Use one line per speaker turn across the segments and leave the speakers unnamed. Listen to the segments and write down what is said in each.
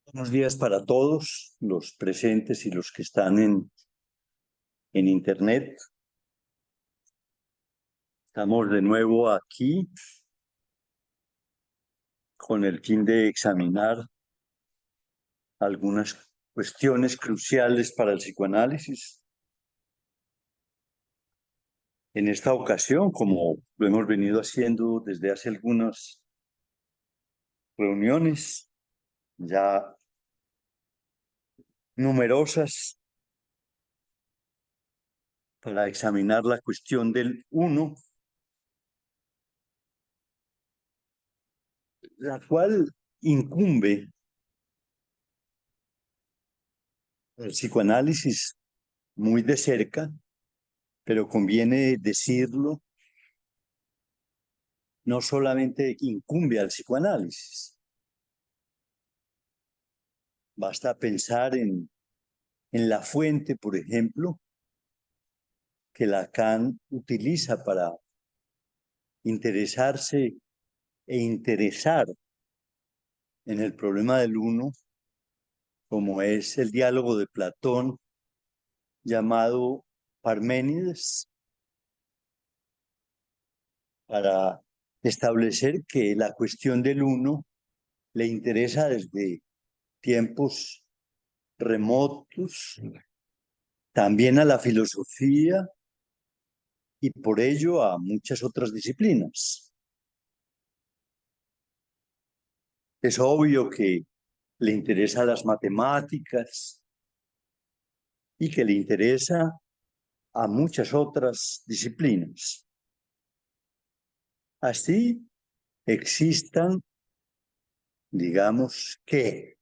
Buenos días para todos los presentes y los que están en Internet. Estamos de nuevo aquí con el fin de examinar algunas cuestiones cruciales para el psicoanálisis. En esta ocasión, como lo hemos venido haciendo desde hace algunas reuniones ya numerosas, para examinar la cuestión del uno, la cual incumbe al psicoanálisis muy de cerca, pero conviene decirlo, no solamente incumbe al psicoanálisis. Basta pensar en la fuente, por ejemplo, que Lacan utiliza para interesarse e interesar en el problema del uno, como es el diálogo de Platón llamado Parménides, para establecer que la cuestión del uno le interesa desde tiempos remotos, también a la filosofía y por ello a muchas otras disciplinas. Es obvio que le interesa las matemáticas y que le interesa a muchas otras disciplinas. Así existan, digamos que,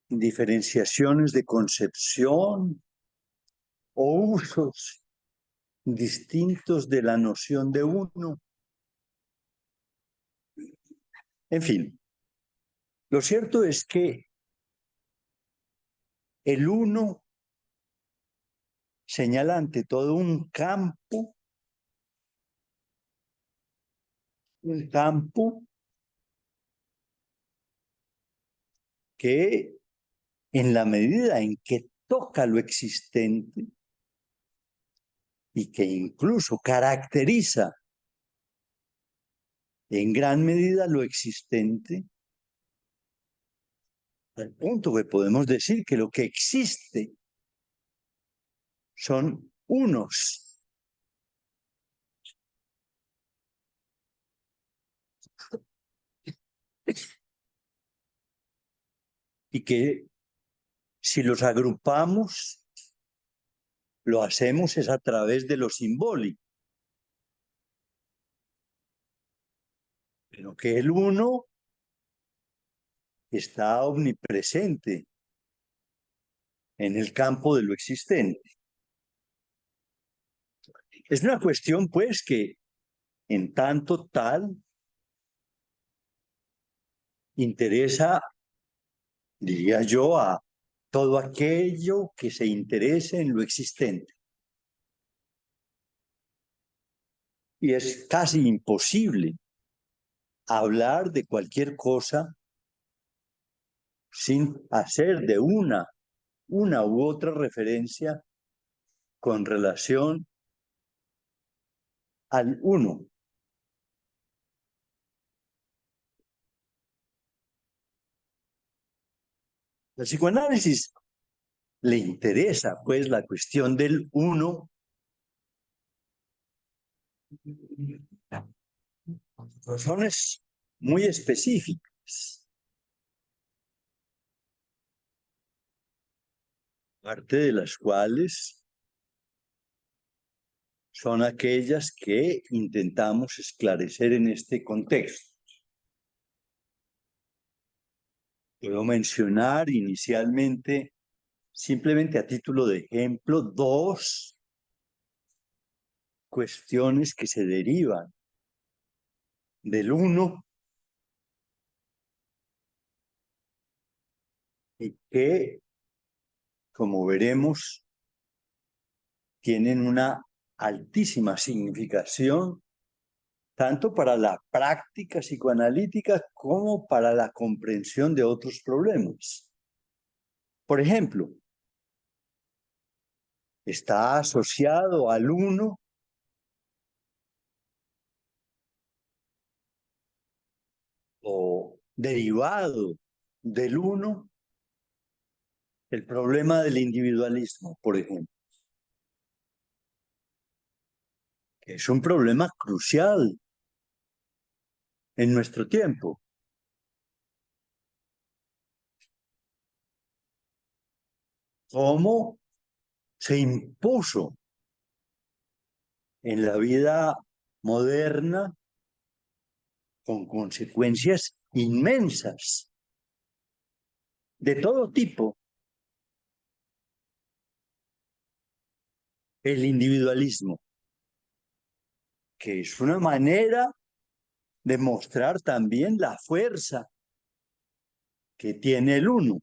diferenciaciones de concepción o usos distintos de la noción de uno. En fin, lo cierto es que el uno señala ante todo un campo que en la medida en que toca lo existente y que incluso caracteriza en gran medida lo existente, al punto que podemos decir que lo que existe son unos. Y que si los agrupamos, lo hacemos es a través de lo simbólico. Pero que el uno está omnipresente en el campo de lo existente. Es una cuestión, pues, que en tanto tal interesa, diría yo, a todo aquello que se interese en lo existente. Y es casi imposible hablar de cualquier cosa sin hacer de una u otra referencia con relación al uno. El psicoanálisis le interesa, pues, la cuestión del uno por razones muy específicas, parte de las cuales son aquellas que intentamos esclarecer en este contexto. Puedo mencionar inicialmente, simplemente a título de ejemplo, dos cuestiones que se derivan del uno y que, como veremos, tienen una altísima significación tanto para la práctica psicoanalítica como para la comprensión de otros problemas. Por ejemplo, está asociado al uno o derivado del uno el problema del individualismo, por ejemplo, que es un problema crucial en nuestro tiempo. ¿Cómo se impuso en la vida moderna con consecuencias inmensas de todo tipo el individualismo, que es una manera de mostrar también la fuerza que tiene el uno?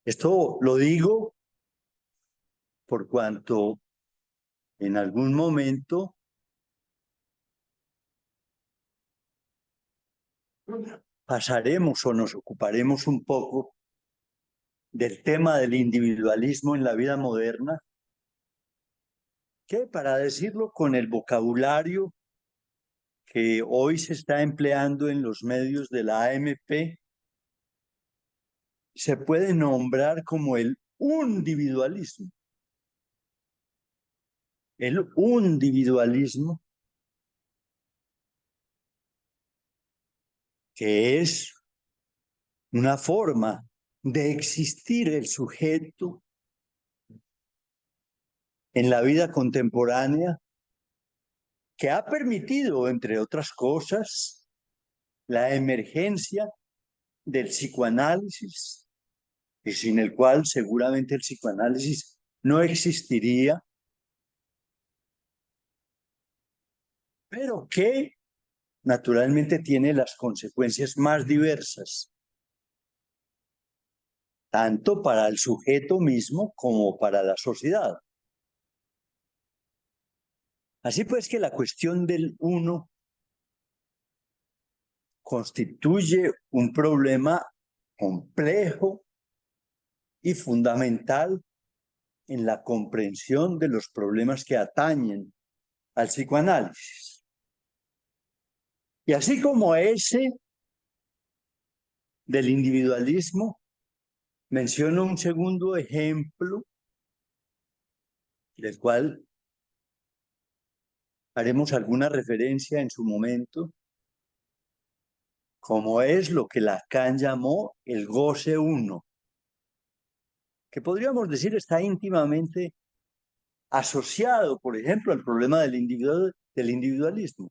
Esto lo digo por cuanto en algún momento pasaremos o nos ocuparemos un poco del tema del individualismo en la vida moderna, que para decirlo con el vocabulario que hoy se está empleando en los medios de la AMP, se puede nombrar como el individualismo. El individualismo, que es una forma de existir el sujeto en la vida contemporánea, que ha permitido, entre otras cosas, la emergencia del psicoanálisis, y sin el cual seguramente el psicoanálisis no existiría, pero que naturalmente tiene las consecuencias más diversas, tanto para el sujeto mismo como para la sociedad. Así pues que la cuestión del uno constituye un problema complejo y fundamental en la comprensión de los problemas que atañen al psicoanálisis. Y así como ese del individualismo, menciono un segundo ejemplo del cual haremos alguna referencia en su momento, como es lo que Lacan llamó el goce uno, que podríamos decir está íntimamente asociado, por ejemplo, al problema del individualismo.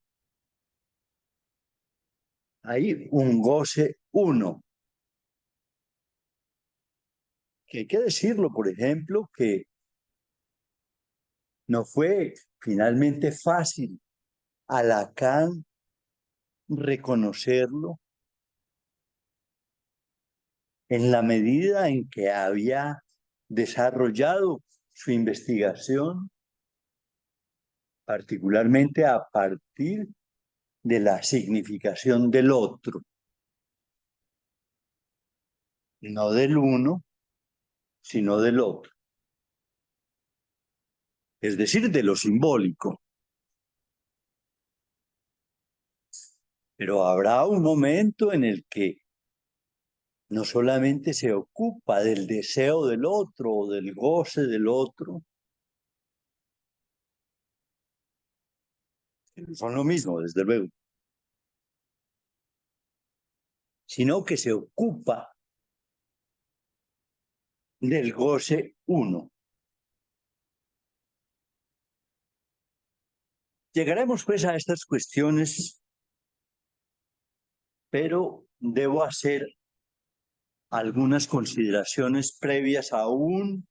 Hay un goce uno, que hay que decirlo, por ejemplo, que no fue finalmente fácil a Lacan reconocerlo en la medida en que había desarrollado su investigación, particularmente a partir de la significación del otro, no del uno, sino del otro, es decir, de lo simbólico. Pero habrá un momento en el que no solamente se ocupa del deseo del otro o del goce del otro, que son lo mismo, desde luego, sino que se ocupa del goce uno. Llegaremos pues a estas cuestiones, pero debo hacer algunas consideraciones previas aún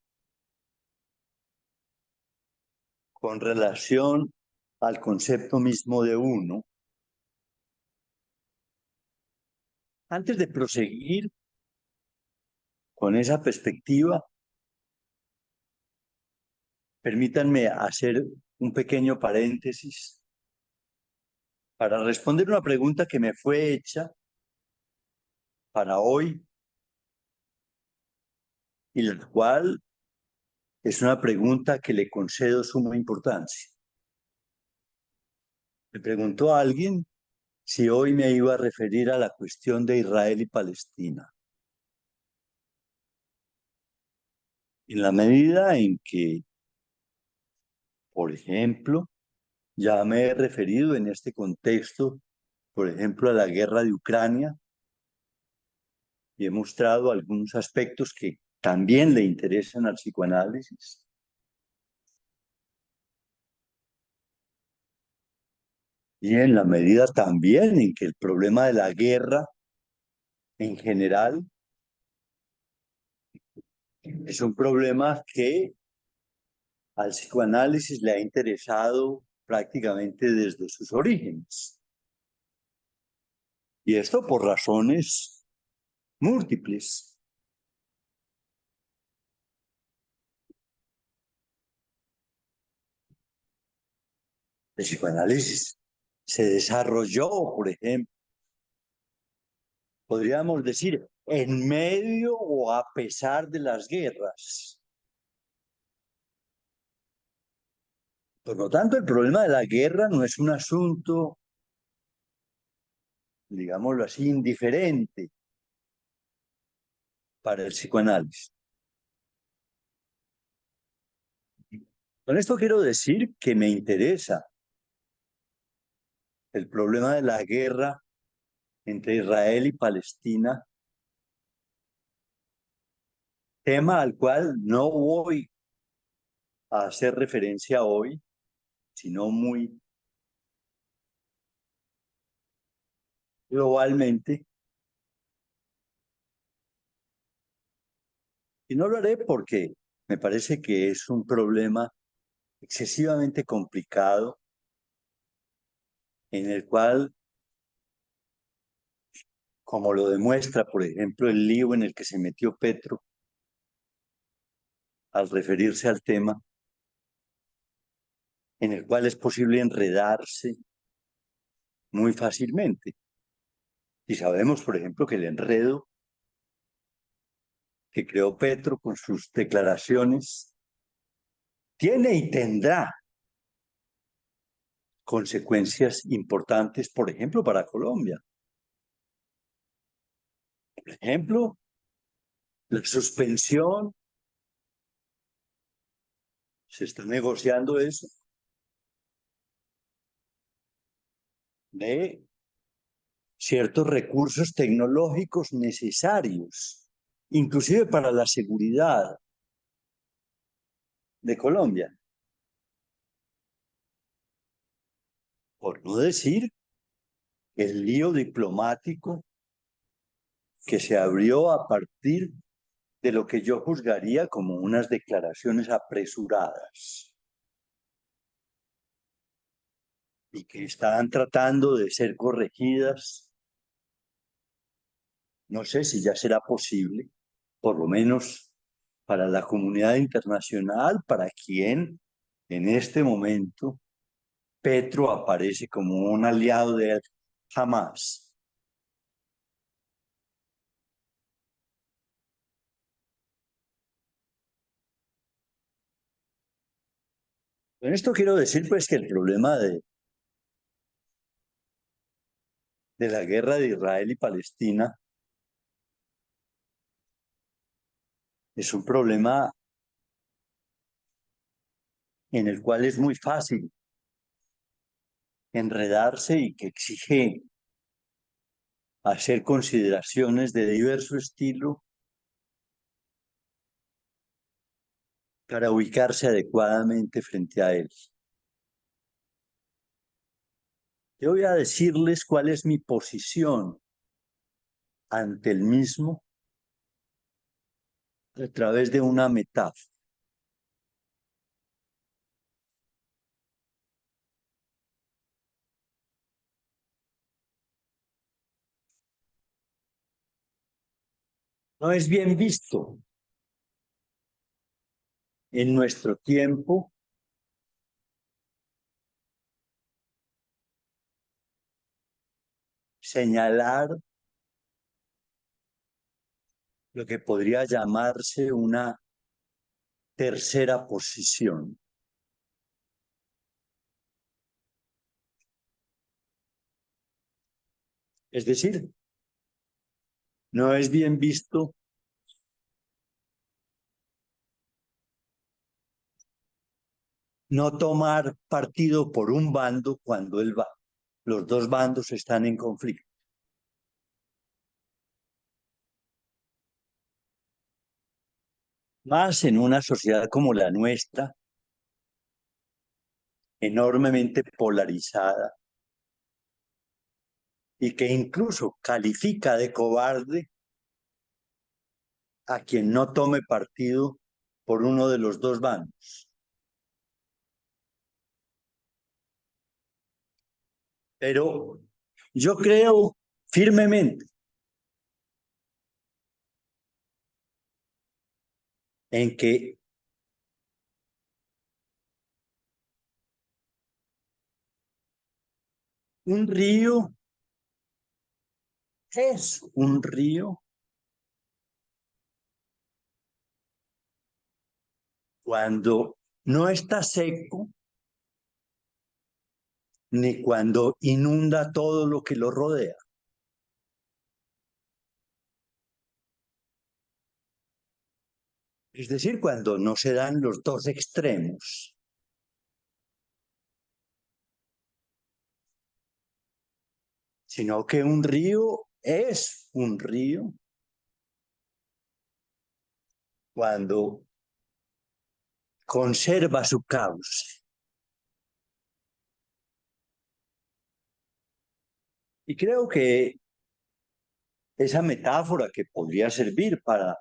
con relación al concepto mismo de uno. Antes de proseguir, Con esa perspectiva, permítanme hacer un pequeño paréntesis para responder una pregunta que me fue hecha para hoy y la cual es una pregunta que le concedo suma importancia. Me preguntó a alguien si hoy me iba a referir a la cuestión de Israel y Palestina. En la medida en que, por ejemplo, ya me he referido en este contexto, por ejemplo, a la guerra de Ucrania y he mostrado algunos aspectos que también le interesan al psicoanálisis. Y en la medida también en que el problema de la guerra en general es un problema que al psicoanálisis le ha interesado prácticamente desde sus orígenes. Y esto por razones múltiples. El psicoanálisis se desarrolló, por ejemplo, podríamos decir, en medio o a pesar de las guerras. Por lo tanto, el problema de la guerra no es un asunto, digámoslo así, indiferente para el psicoanálisis. Con esto quiero decir que me interesa el problema de la guerra entre Israel y Palestina, tema al cual no voy a hacer referencia hoy, sino muy globalmente. Y no lo haré porque me parece que es un problema excesivamente complicado en el cual, como lo demuestra, por ejemplo, el lío en el que se metió Petro al referirse al tema, en el cual es posible enredarse muy fácilmente. Y sabemos, por ejemplo, que el enredo que creó Petro con sus declaraciones tiene y tendrá consecuencias importantes, por ejemplo, para Colombia. Por ejemplo, la suspensión, se está negociando eso, de ciertos recursos tecnológicos necesarios, inclusive para la seguridad de Colombia. Por no decir el lío diplomático que se abrió a partir de lo que yo juzgaría como unas declaraciones apresuradas y que están tratando de ser corregidas. No sé si ya será posible, por lo menos para la comunidad internacional, para quien en este momento Petro aparece como un aliado de Hamas. Con esto quiero decir pues que el problema de la guerra de Israel y Palestina es un problema en el cual es muy fácil enredarse y que exige hacer consideraciones de diverso estilo para ubicarse adecuadamente frente a él. Yo voy a decirles cuál es mi posición ante el mismo a través de una metáfora. No es bien visto en nuestro tiempo señalar lo que podría llamarse una tercera posición. Es decir, no es bien visto no tomar partido por un bando cuando los dos bandos están en conflicto. Más en una sociedad como la nuestra, enormemente polarizada y que incluso califica de cobarde a quien no tome partido por uno de los dos bandos. Pero yo creo firmemente en que un río es un río cuando no está seco ni cuando inunda todo lo que lo rodea. Es decir, cuando no se dan los dos extremos, sino que un río es un río cuando conserva su cauce. Y creo que esa metáfora que podría servir para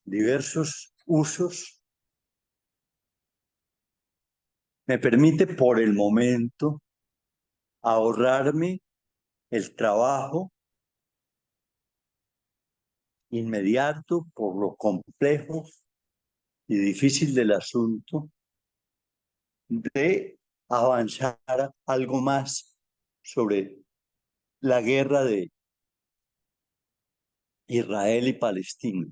diversos usos me permite por el momento ahorrarme el trabajo inmediato por lo complejo y difícil del asunto de avanzar algo más sobre la guerra de Israel y Palestina.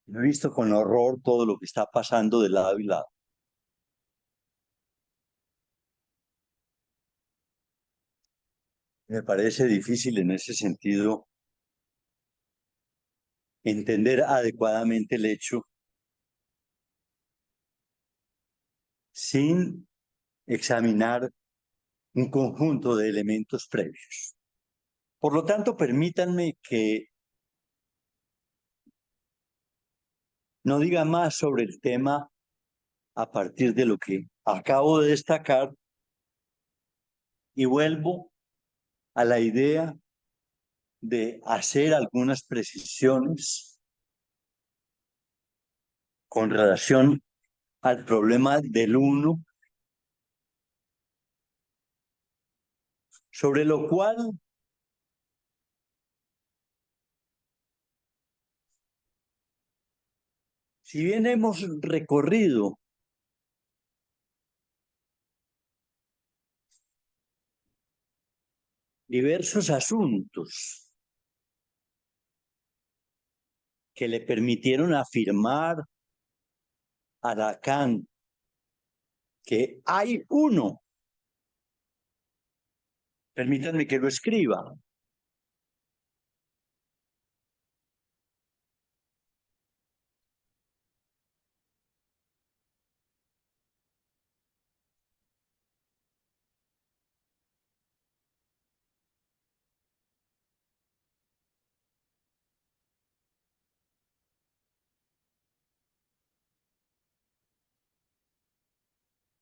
He visto con horror todo lo que está pasando de lado y lado. Me parece difícil en ese sentido entender adecuadamente el hecho sin examinar un conjunto de elementos previos. Por lo tanto, permítanme que no diga más sobre el tema a partir de lo que acabo de destacar y vuelvo a la idea de hacer algunas precisiones con relación al problema del uno, sobre lo cual, si bien hemos recorrido diversos asuntos que le permitieron afirmar a Lacan que hay uno, permítanme que lo escriba,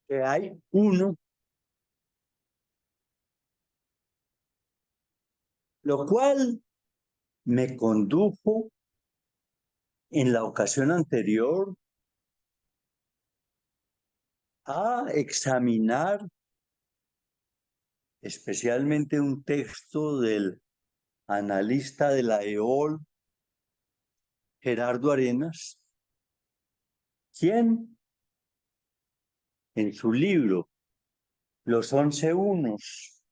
que hay uno, lo cual me condujo en la ocasión anterior a examinar especialmente un texto del analista de la EOL, Gerardo Arenas, quien en su libro Los 11 Unos,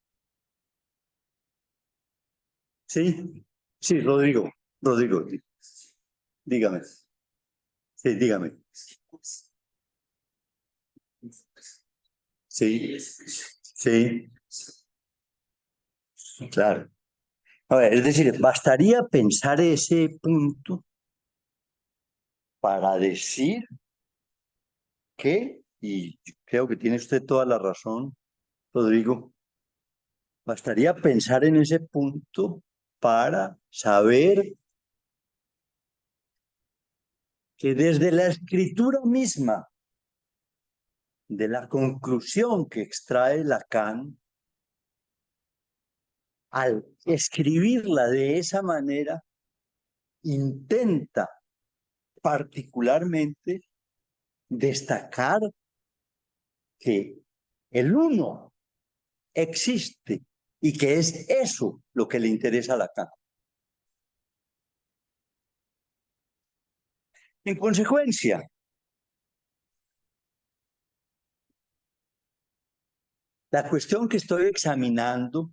¿sí? Sí, Rodrigo, dígame, sí, dígame. Sí, sí, claro. A ver, es decir, bastaría pensar ese punto para decir que, y creo que tiene usted toda la razón, Rodrigo, bastaría pensar en ese punto para saber que desde la escritura misma de la conclusión que extrae Lacan, al escribirla de esa manera, intenta particularmente destacar que el uno existe y que es eso lo que le interesa a Lacan. En consecuencia, la cuestión que estoy examinando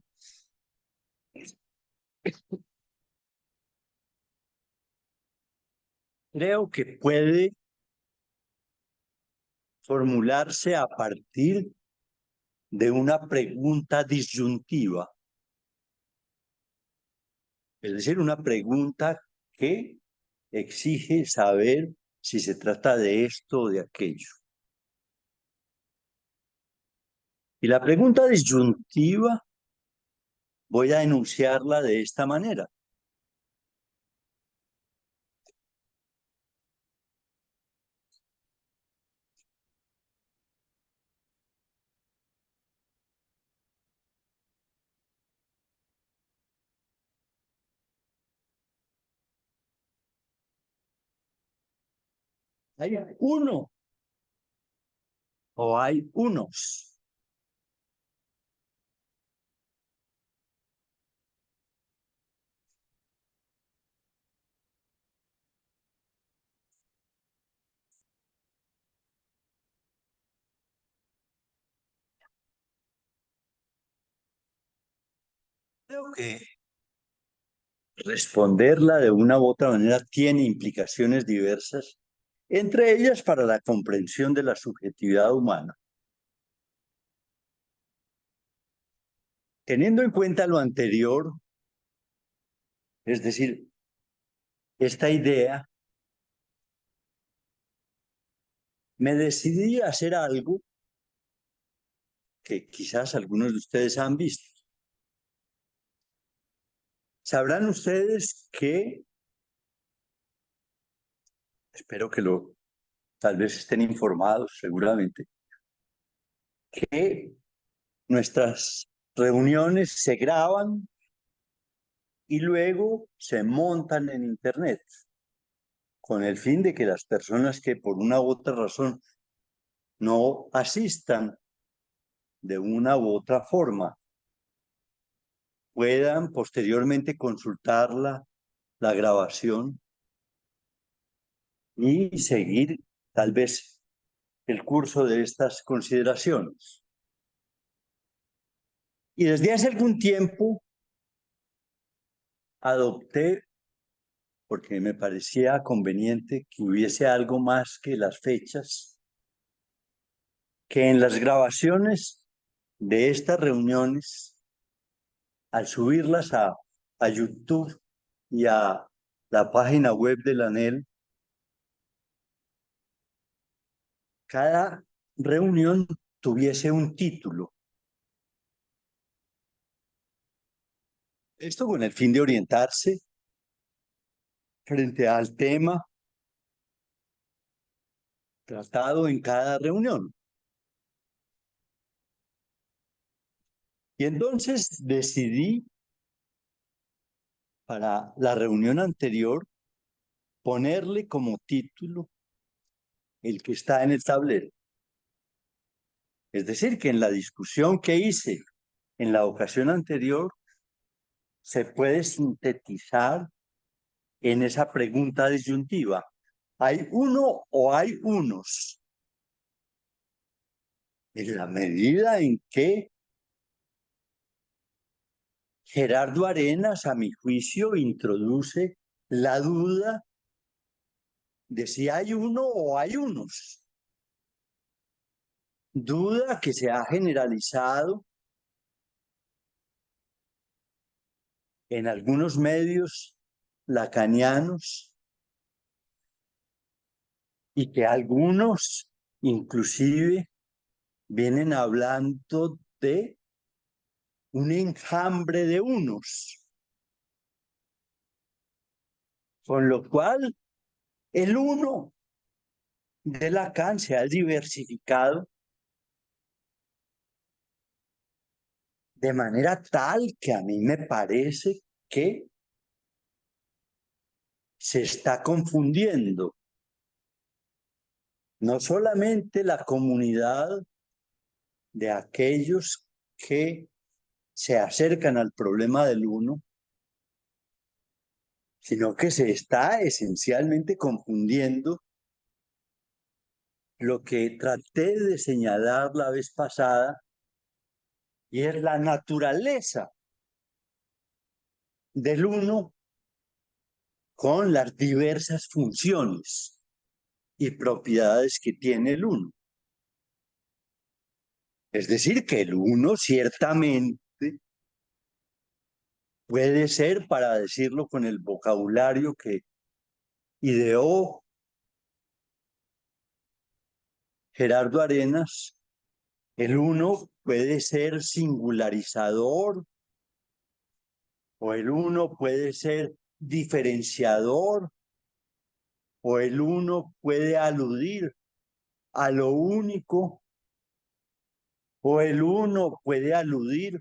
creo que puede formularse a partir de una pregunta disyuntiva, es decir, una pregunta que exige saber si se trata de esto o de aquello. Y la pregunta disyuntiva voy a enunciarla de esta manera. ¿Hay uno o hay unos? Creo que responderla de una u otra manera tiene implicaciones diversas, entre ellas para la comprensión de la subjetividad humana. Teniendo en cuenta lo anterior, es decir, esta idea, me decidí a hacer algo que quizás algunos de ustedes han visto. Sabrán ustedes que, espero que tal vez estén informados seguramente, que nuestras reuniones se graban y luego se montan en Internet, con el fin de que las personas que por una u otra razón no asistan de una u otra forma puedan posteriormente consultar la grabación y seguir tal vez el curso de estas consideraciones. Y desde hace algún tiempo adopté, porque me parecía conveniente que hubiese algo más que las fechas, que en las grabaciones de estas reuniones, al subirlas a YouTube y a la página web de la ANEL, cada reunión tuviese un título. Esto con el fin de orientarse frente al tema tratado en cada reunión. Y entonces decidí para la reunión anterior ponerle como título el que está en el tablero. Es decir, que en la discusión que hice en la ocasión anterior, se puede sintetizar en esa pregunta disyuntiva. ¿Hay uno o hay unos? En la medida en que Gerardo Arenas, a mi juicio, introduce la duda de si hay uno o hay unos. Duda que se ha generalizado en algunos medios lacanianos y que algunos inclusive vienen hablando de un enjambre de unos, con lo cual el uno de Lacan se ha diversificado de manera tal que a mí me parece que se está confundiendo no solamente la comunidad de aquellos que se acercan al problema del uno, sino que se está esencialmente confundiendo lo que traté de señalar la vez pasada, y es la naturaleza del uno con las diversas funciones y propiedades que tiene el uno. Es decir, que el uno ciertamente puede ser, para decirlo con el vocabulario que ideó Gerardo Arenas, el uno puede ser singularizador o el uno puede ser diferenciador o el uno puede aludir a lo único o el uno puede aludir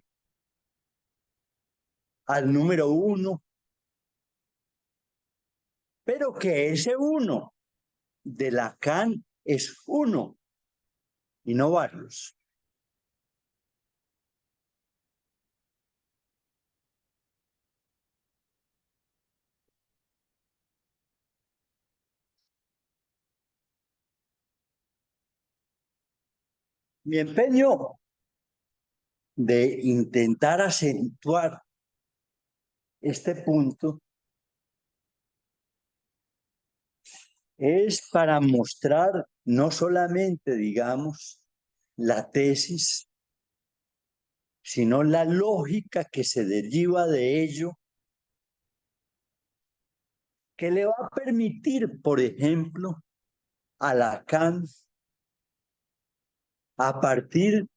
al número uno, pero que ese uno de Lacan es uno y no varios. Mi empeño de intentar acentuar este punto es para mostrar no solamente, digamos, la tesis, sino la lógica que se deriva de ello, que le va a permitir, por ejemplo, a Lacan, a partir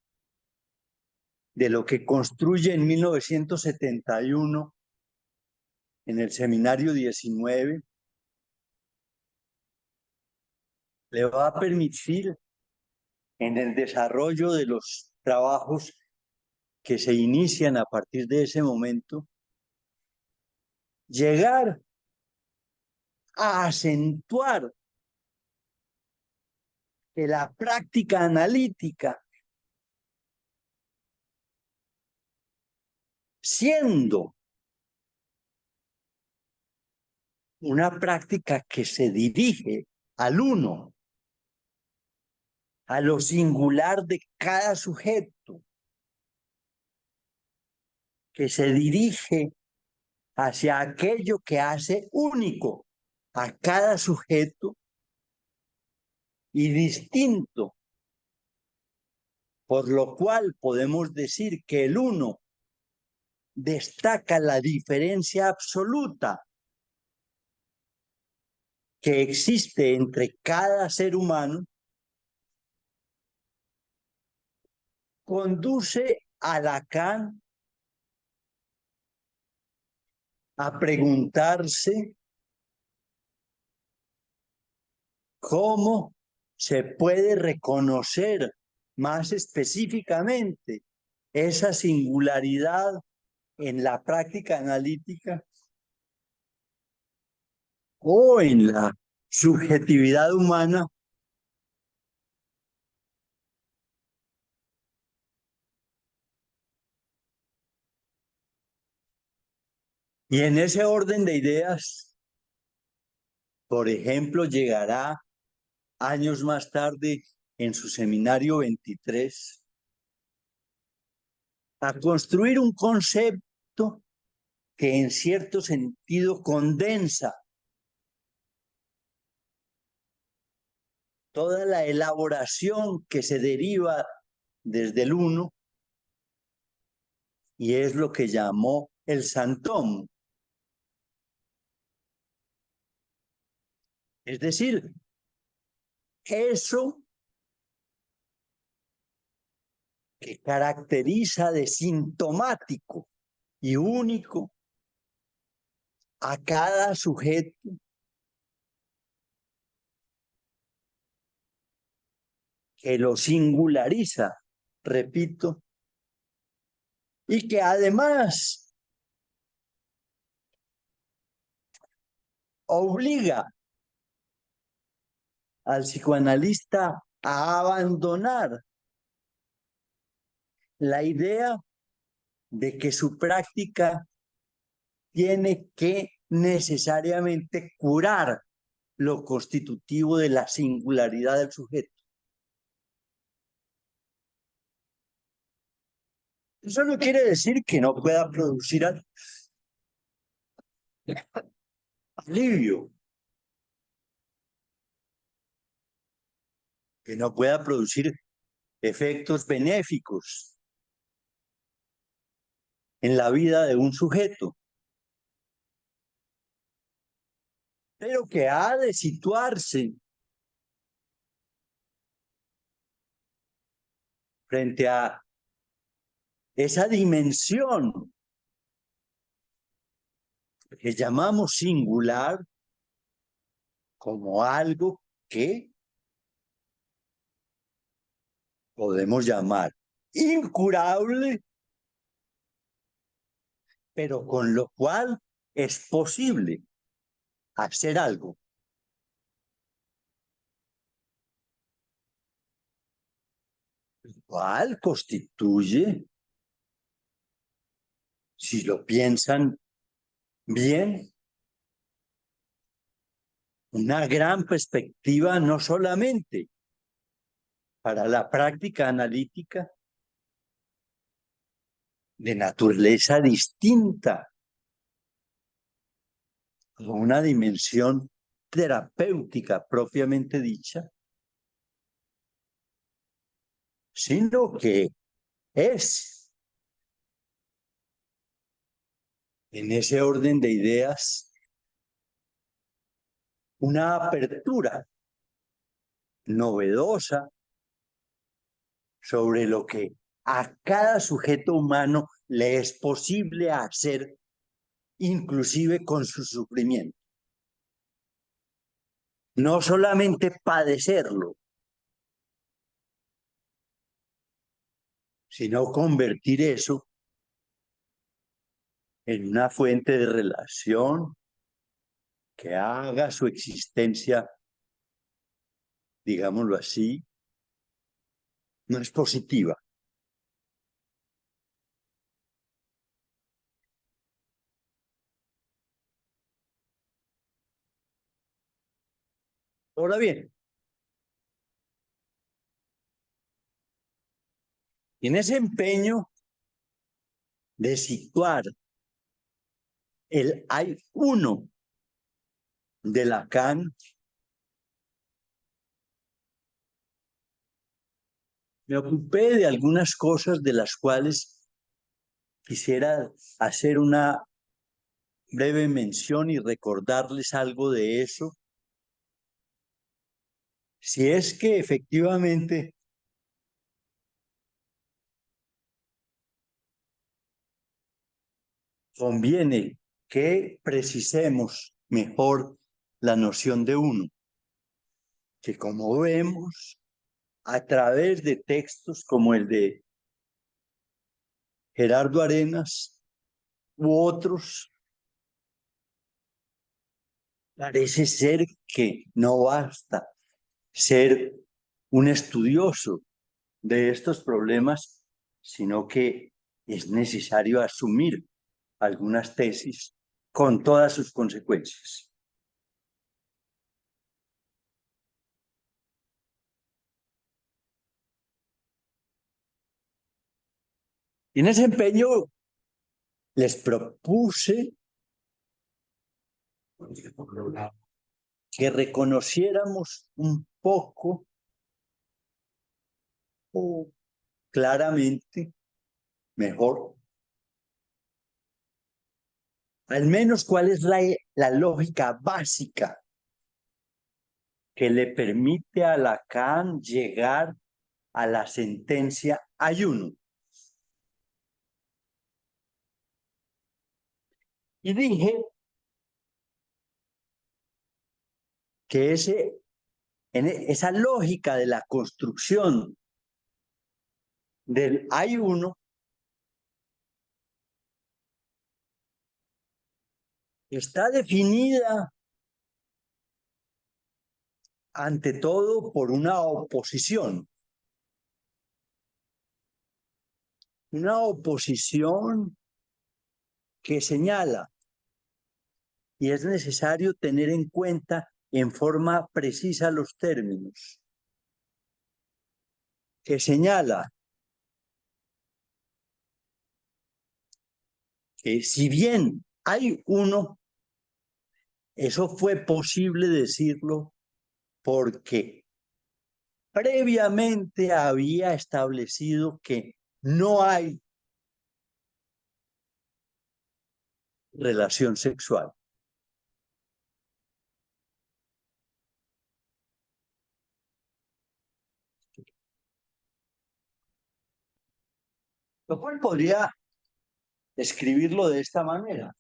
de lo que construye en 1971 en el Seminario 19, le va a permitir en el desarrollo de los trabajos que se inician a partir de ese momento, llegar a acentuar que la práctica analítica, siendo una práctica que se dirige al uno, a lo singular de cada sujeto, que se dirige hacia aquello que hace único a cada sujeto y distinto, por lo cual podemos decir que el uno destaca la diferencia absoluta que existe entre cada ser humano, conduce a Lacan a preguntarse cómo se puede reconocer más específicamente esa singularidad en la práctica analítica o en la subjetividad humana, Y en ese orden de ideas, por ejemplo, llegará años más tarde en su seminario 23 a construir un concepto que en cierto sentido condensa toda la elaboración que se deriva desde el uno, y es lo que llamó el Santón. Es decir, eso que caracteriza de sintomático y único a cada sujeto, que lo singulariza, repito, y que además obliga al psicoanalista a abandonar la idea de que su práctica tiene que necesariamente curar lo constitutivo de la singularidad del sujeto. Eso no quiere decir que no pueda producir alivio, que no pueda producir efectos benéficos en la vida de un sujeto, pero que ha de situarse frente a esa dimensión que llamamos singular como algo que podemos llamar incurable, pero con lo cual es posible hacer algo. Lo cual constituye, si lo piensan bien, una gran perspectiva no solamente para la práctica analítica de naturaleza distinta, una dimensión terapéutica propiamente dicha, sino que es, en ese orden de ideas, una apertura novedosa sobre lo que a cada sujeto humano le es posible hacer, inclusive con su sufrimiento. No solamente padecerlo, sino convertir eso en una fuente de relación que haga su existencia, digámoslo así, no es positiva. Ahora bien, en ese empeño de situar el hay uno de Lacan, me ocupé de algunas cosas de las cuales quisiera hacer una breve mención y recordarles algo de eso. Si es que efectivamente conviene que precisemos mejor la noción de uno, que como vemos a través de textos como el de Gerardo Arenas u otros, parece ser que no basta ser un estudioso de estos problemas, sino que es necesario asumir algunas tesis con todas sus consecuencias. Y en ese empeño les propuse que reconociéramos un poco o claramente, mejor, al menos cuál es la lógica básica que le permite a Lacan llegar a la sentencia ayuno. Y dije que esa lógica de la construcción del ayuno está definida ante todo por una oposición que señala, y es necesario tener en cuenta en forma precisa los términos, que señala que si bien hay uno, eso fue posible decirlo porque previamente había establecido que no hay relación sexual. Lo cual podría escribirlo de esta manera.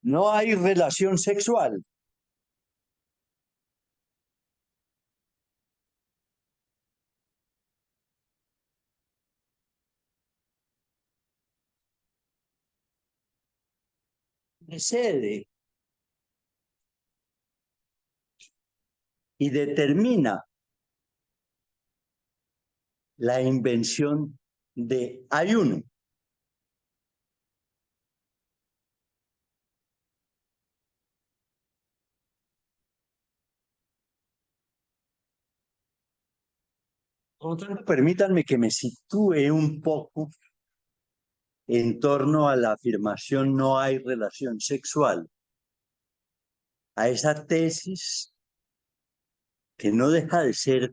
No hay relación sexual. Precede y determina la invención de ayuno. Por lo tanto, permítanme que me sitúe un poco en torno a la afirmación no hay relación sexual, a esa tesis que no deja de ser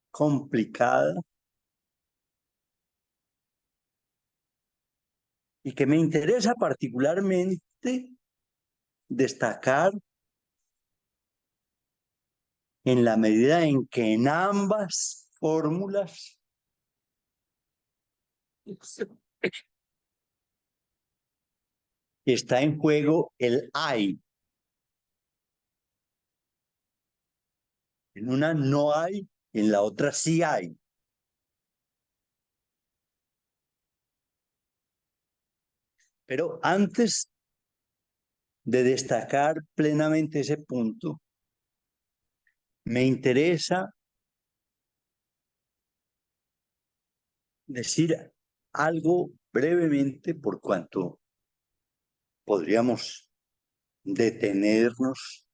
complicada y que me interesa particularmente destacar en la medida en que en ambas fórmulas está en juego el hay. En una no hay, en la otra sí hay. Pero antes de destacar plenamente ese punto, me interesa decir algo brevemente por cuanto podríamos detenernos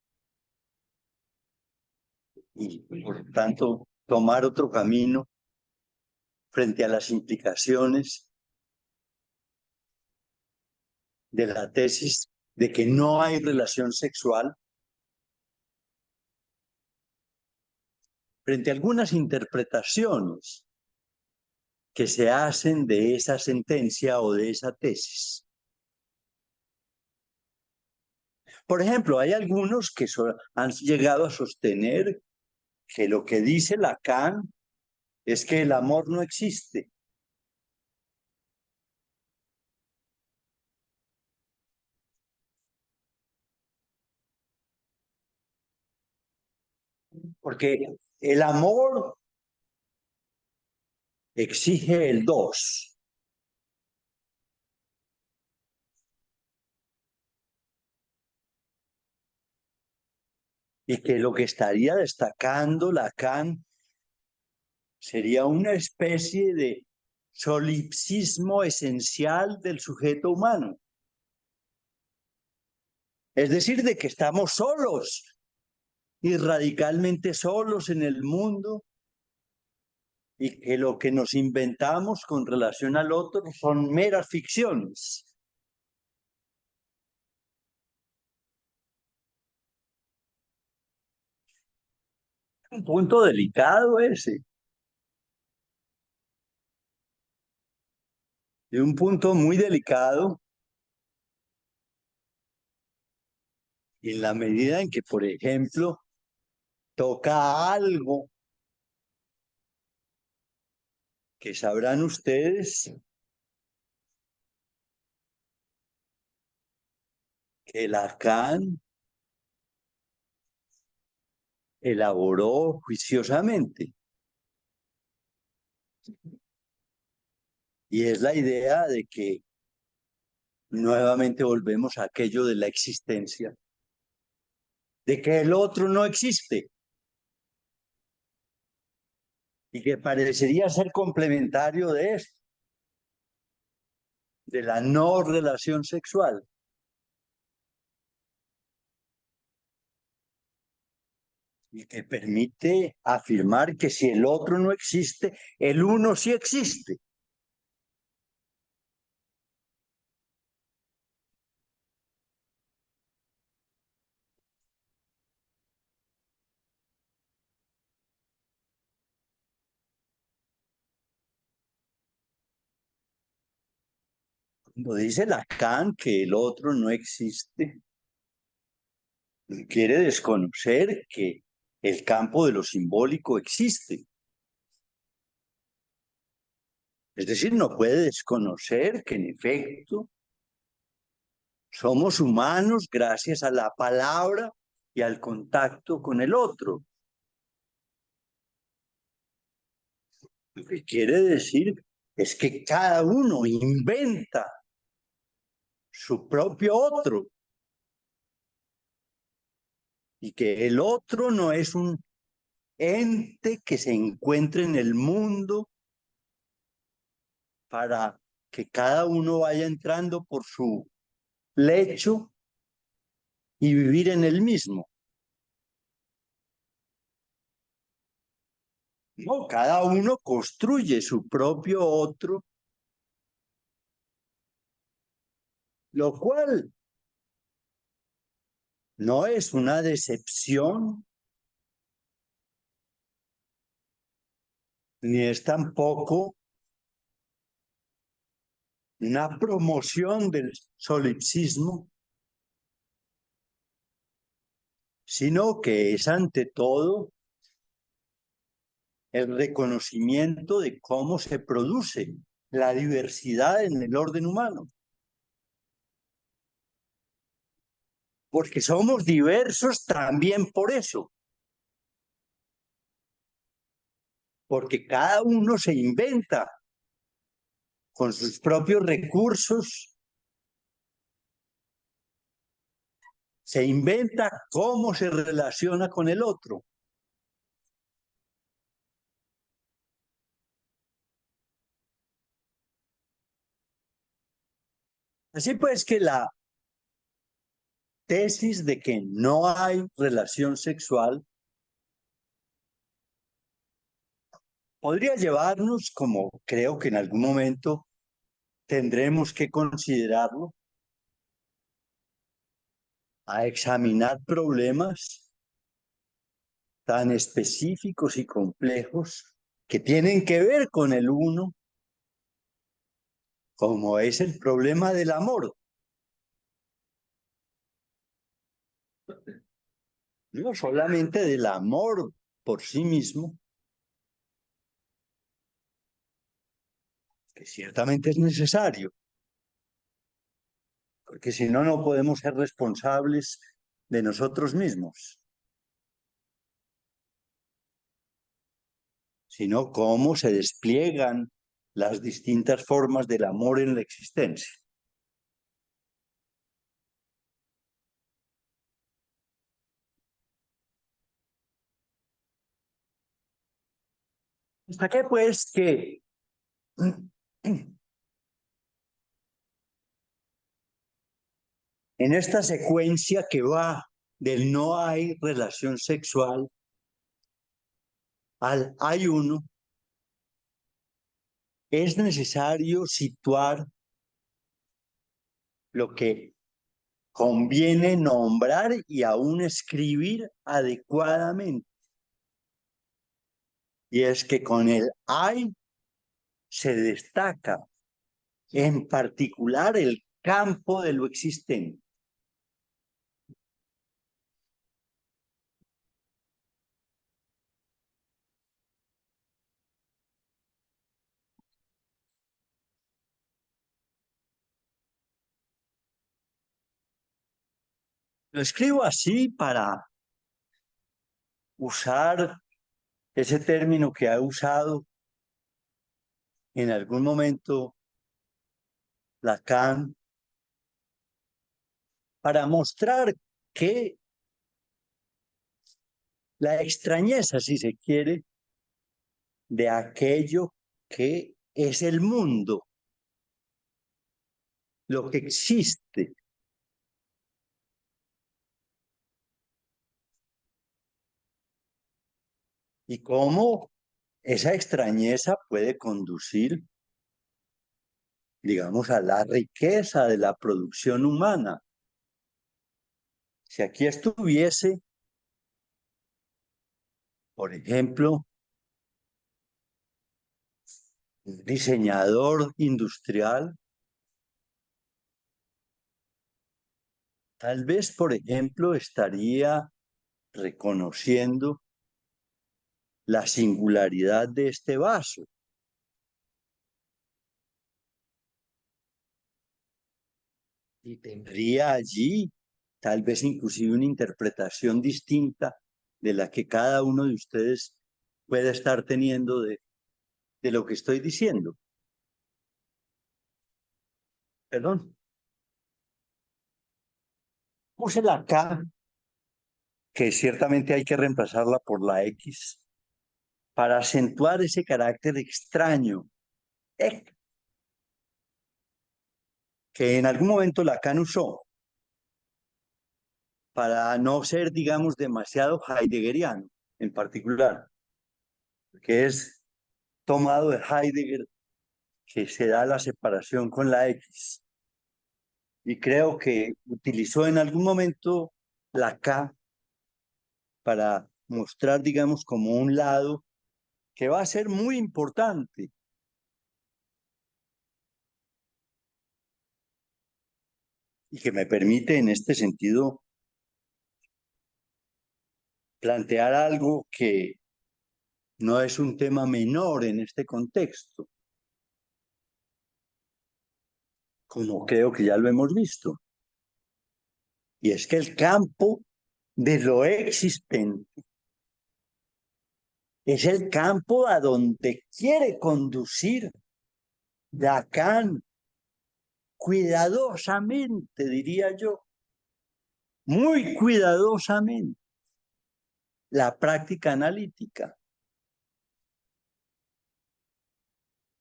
y por tanto tomar otro camino frente a las implicaciones de la tesis de que no hay relación sexual frente a algunas interpretaciones que se hacen de esa sentencia o de esa tesis. Por ejemplo, hay algunos que han llegado a sostener que lo que dice Lacan es que el amor no existe. Porque el amor exige el dos. Y que lo que estaría destacando Lacan sería una especie de solipsismo esencial del sujeto humano. Es decir, de que estamos solos y radicalmente solos en el mundo y que lo que nos inventamos con relación al otro son meras ficciones. Un punto delicado ese. Y un punto muy delicado en la medida en que, por ejemplo, toca algo que sabrán ustedes que Lacan elaboró juiciosamente. Y es la idea de que nuevamente volvemos a aquello de la existencia, de que el otro no existe y que parecería ser complementario de esto, de la no relación sexual. Y que permite afirmar que si el otro no existe, el uno sí existe. Cuando dice Lacan que el otro no existe, quiere desconocer que el campo de lo simbólico existe. Es decir, no puede desconocer que en efecto somos humanos gracias a la palabra y al contacto con el otro. Lo que quiere decir es que cada uno inventa su propio otro y que el otro no es un ente que se encuentre en el mundo para que cada uno vaya entrando por su lecho y vivir en el mismo. No, cada uno construye su propio otro, lo cual no es una decepción, ni es tampoco una promoción del solipsismo, sino que es ante todo el reconocimiento de cómo se produce la diversidad en el orden humano. Porque somos diversos también por eso, porque cada uno se inventa con sus propios recursos, se inventa cómo se relaciona con el otro. Así pues que la tesis de que no hay relación sexual podría llevarnos, como creo que en algún momento tendremos que considerarlo, a examinar problemas tan específicos y complejos que tienen que ver con el uno, como es el problema del amor. No solamente del amor por sí mismo, que ciertamente es necesario, porque si no, no podemos ser responsables de nosotros mismos, sino cómo se despliegan las distintas formas del amor en la existencia. ¿Hasta qué pues que En esta secuencia que va del no hay relación sexual al hay uno, es necesario situar lo que conviene nombrar y aún escribir adecuadamente. Y es que con el hay se destaca en particular el campo de lo existente. Lo escribo así para usar ese término que ha usado en algún momento Lacan, para mostrar que la extrañeza, si se quiere, de aquello que es el mundo, lo que existe, y cómo esa extrañeza puede conducir, digamos, a la riqueza de la producción humana. Si aquí estuviese, por ejemplo, un diseñador industrial, tal vez, por ejemplo, estaría reconociendo la singularidad de este vaso y tendría allí tal vez inclusive una interpretación distinta de la que cada uno de ustedes puede estar teniendo de lo que estoy diciendo. Perdón. Puse la K, que ciertamente hay que reemplazarla por la X, para acentuar ese carácter extraño, eh, que en algún momento Lacan usó, para no ser, digamos, demasiado heideggeriano en particular, que es tomado de Heidegger, que se da la separación con la X. Y creo que utilizó en algún momento la K para mostrar, digamos, como un lado que va a ser muy importante y que me permite en este sentido plantear algo que no es un tema menor en este contexto, como creo que ya lo hemos visto. Y es que el campo de lo existente es el campo a donde quiere conducir Lacan cuidadosamente, diría yo, muy cuidadosamente, la práctica analítica.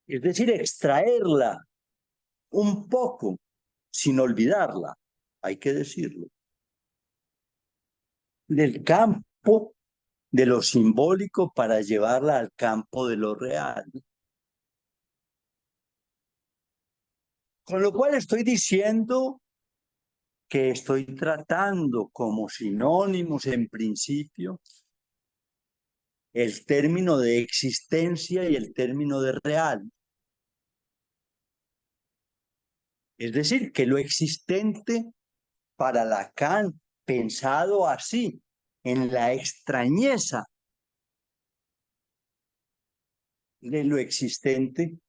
Es decir, extraerla un poco, sin olvidarla, hay que decirlo, del campo de lo simbólico para llevarla al campo de lo real. Con lo cual estoy diciendo que estoy tratando como sinónimos en principio el término de existencia y el término de real. Es decir, que lo existente para Lacan, pensado así, en la extrañeza de lo existente,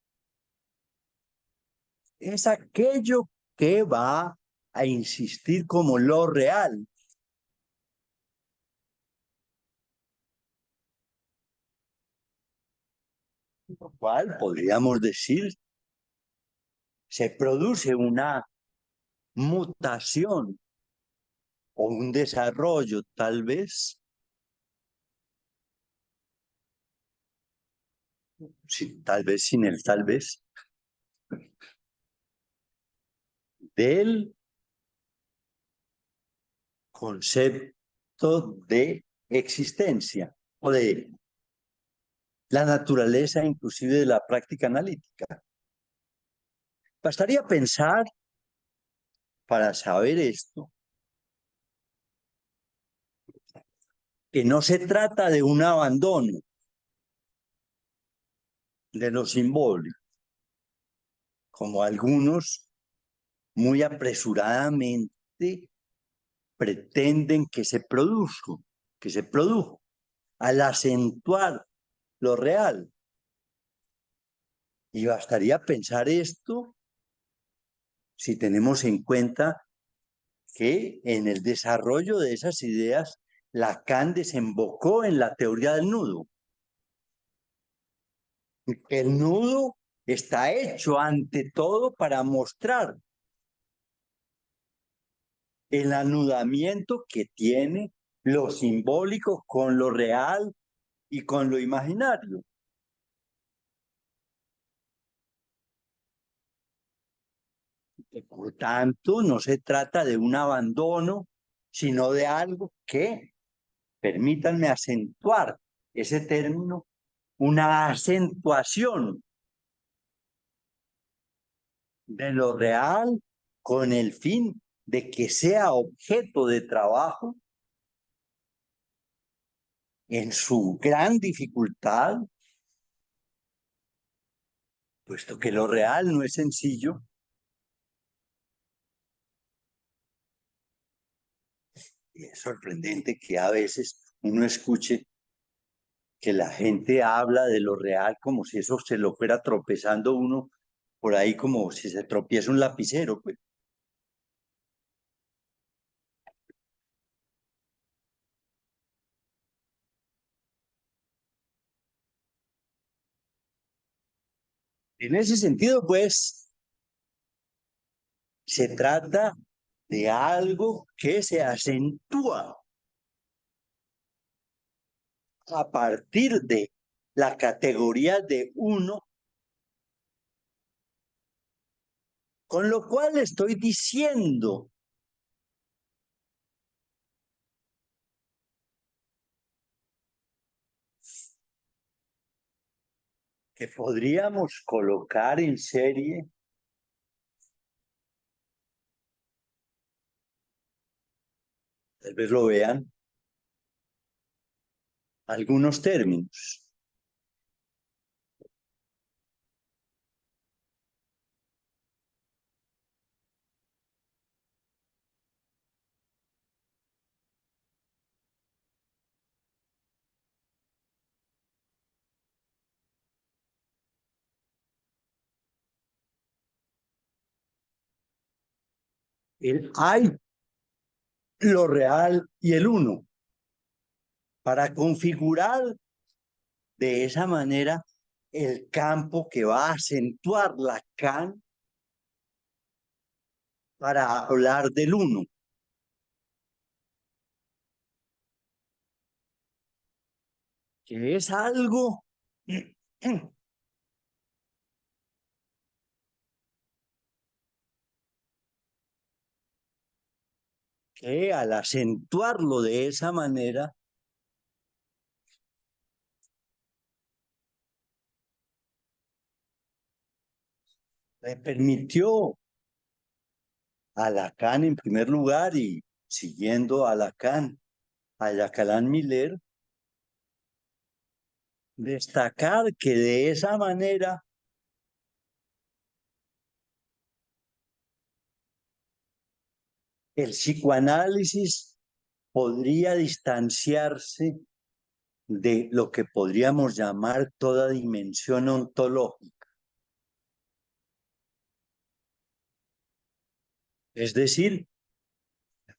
es aquello que va a insistir como lo real. Lo cual podríamos decir, se produce una mutación o un desarrollo tal vez, sí, tal vez sin el tal vez, del concepto de existencia o de la naturaleza inclusive de la práctica analítica. Bastaría pensar para saber esto que no se trata de un abandono de lo simbólico, como algunos muy apresuradamente pretenden que se produjo al acentuar lo real. Y bastaría pensar esto si tenemos en cuenta que en el desarrollo de esas ideas Lacan desembocó en la teoría del nudo. El nudo está hecho ante todo para mostrar el anudamiento que tiene lo simbólico con lo real y con lo imaginario. Por tanto, no se trata de un abandono, sino de algo que, permítanme acentuar ese término, una acentuación de lo real con el fin de que sea objeto de trabajo en su gran dificultad, puesto que lo real no es sencillo. Y es sorprendente que a veces uno escuche que la gente habla de lo real como si eso se lo fuera tropezando uno por ahí como si se tropieza un lapicero, pues. En ese sentido, pues, se trata de algo que se acentúa a partir de la categoría de uno, con lo cual estoy diciendo que podríamos colocar en serie, tal vez lo vean, algunos términos. El hay, lo real y el uno, para configurar de esa manera el campo que va a acentuar Lacan para hablar del uno, que es algo que al acentuarlo de esa manera le permitió a Lacan en primer lugar y siguiendo a Lacan, a Jacqueline Miller, destacar que de esa manera el psicoanálisis podría distanciarse de lo que podríamos llamar toda dimensión ontológica. Es decir,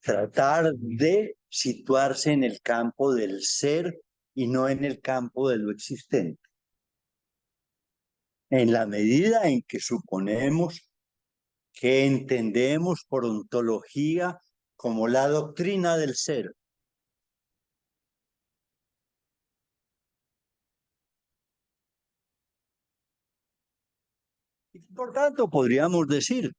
tratar de situarse en el campo del ser y no en el campo de lo existente. En la medida en que suponemos que entendemos por ontología como la doctrina del ser. Y por tanto, podríamos decir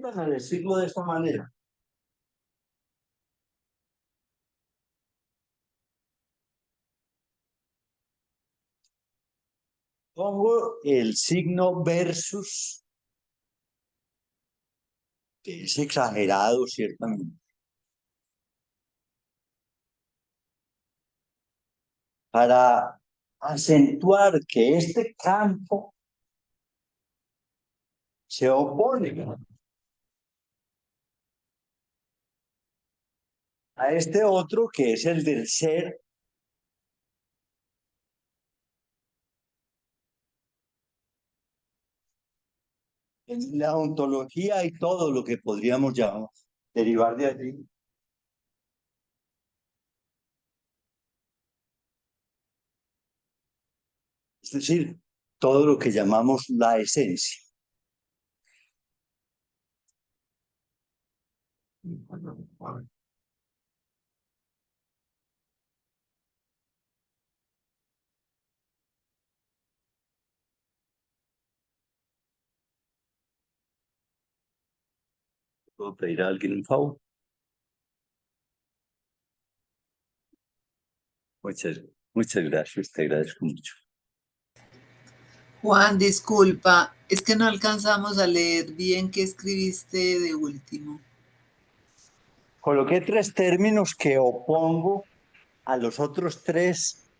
a decirlo de esta manera. Pongo el signo versus, que es exagerado, ciertamente, para acentuar que este campo se opone a este otro que es el del ser, en la ontología y todo lo que podríamos llamar, derivar de allí. Es decir, todo lo que llamamos la esencia. ¿Puedo pedir a alguien un favor? Muchas, muchas gracias, te agradezco mucho.
Juan, disculpa, es que no alcanzamos a leer bien qué escribiste de último.
Coloqué tres términos que opongo a los otros tres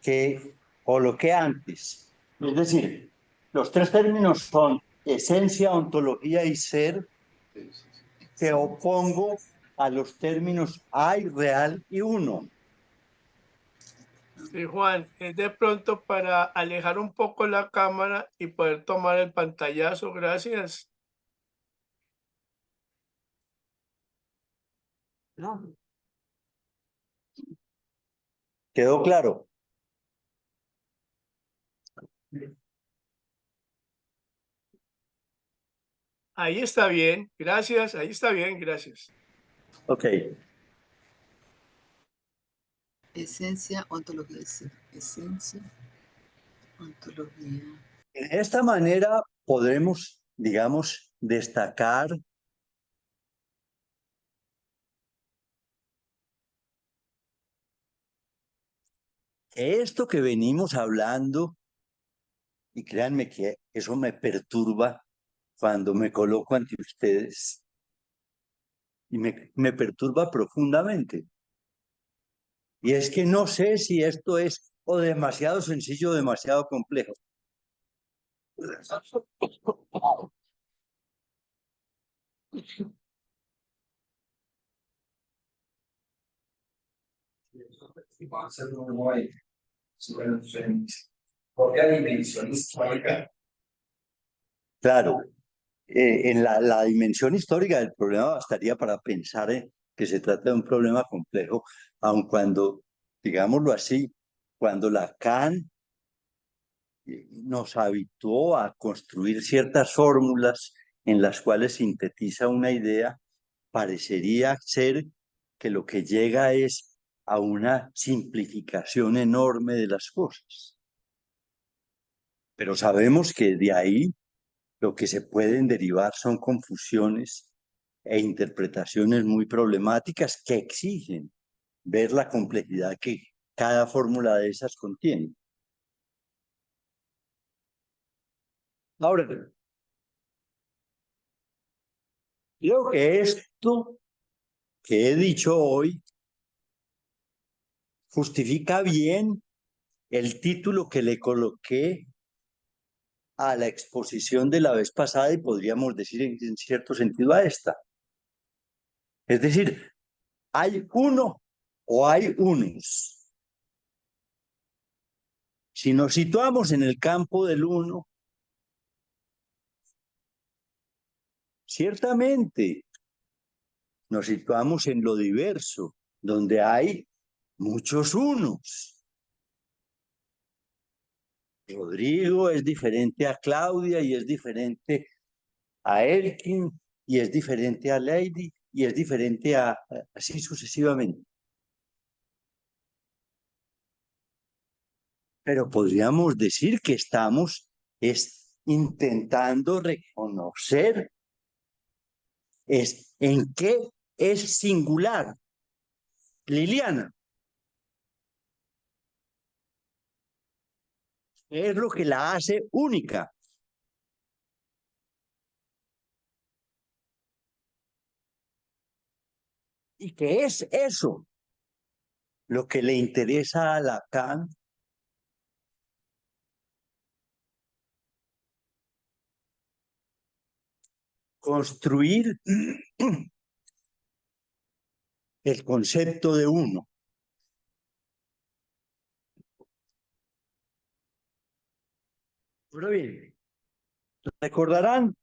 que coloqué antes. Es decir, los tres términos son esencia, ontología y ser, que opongo a los términos hay, real y uno.
Sí, Juan, es de pronto para alejar un poco la cámara y poder tomar el pantallazo. Gracias.
¿Quedó claro?
Ahí está bien, gracias. Ahí está bien, gracias.
Ok.
Esencia, ontología, esencia, ontología.
De esta manera podremos, digamos, destacar esto que venimos hablando, y créanme que eso me perturba cuando me coloco ante ustedes, y me perturba profundamente. Y es que no sé si esto es o demasiado sencillo o demasiado complejo. Porque dimensión histórica. Claro, en la dimensión histórica del problema bastaría para pensar que se trata de un problema complejo, aun cuando, digámoslo así, cuando Lacan nos habituó a construir ciertas fórmulas en las cuales sintetiza una idea, parecería ser que lo que llega es a una simplificación enorme de las cosas. Pero sabemos que de ahí lo que se pueden derivar son confusiones e interpretaciones muy problemáticas que exigen ver la complejidad que cada fórmula de esas contiene. Ahora, creo que esto que he dicho hoy justifica bien el título que le coloqué a la exposición de la vez pasada y podríamos decir en cierto sentido a esta. Es decir, ¿hay uno o hay unos? Si nos situamos en el campo del uno, ciertamente nos situamos en lo diverso, donde hay muchos unos. Rodrigo es diferente a Claudia y es diferente a Elkin y es diferente a Lady y es diferente a así sucesivamente. Pero podríamos decir que estamos intentando reconocer es en qué es singular. Liliana, ¿qué es lo que la hace única? ¿Y qué es eso lo que le interesa a Lacan? Construir el concepto de uno. Ahora bien, recordarán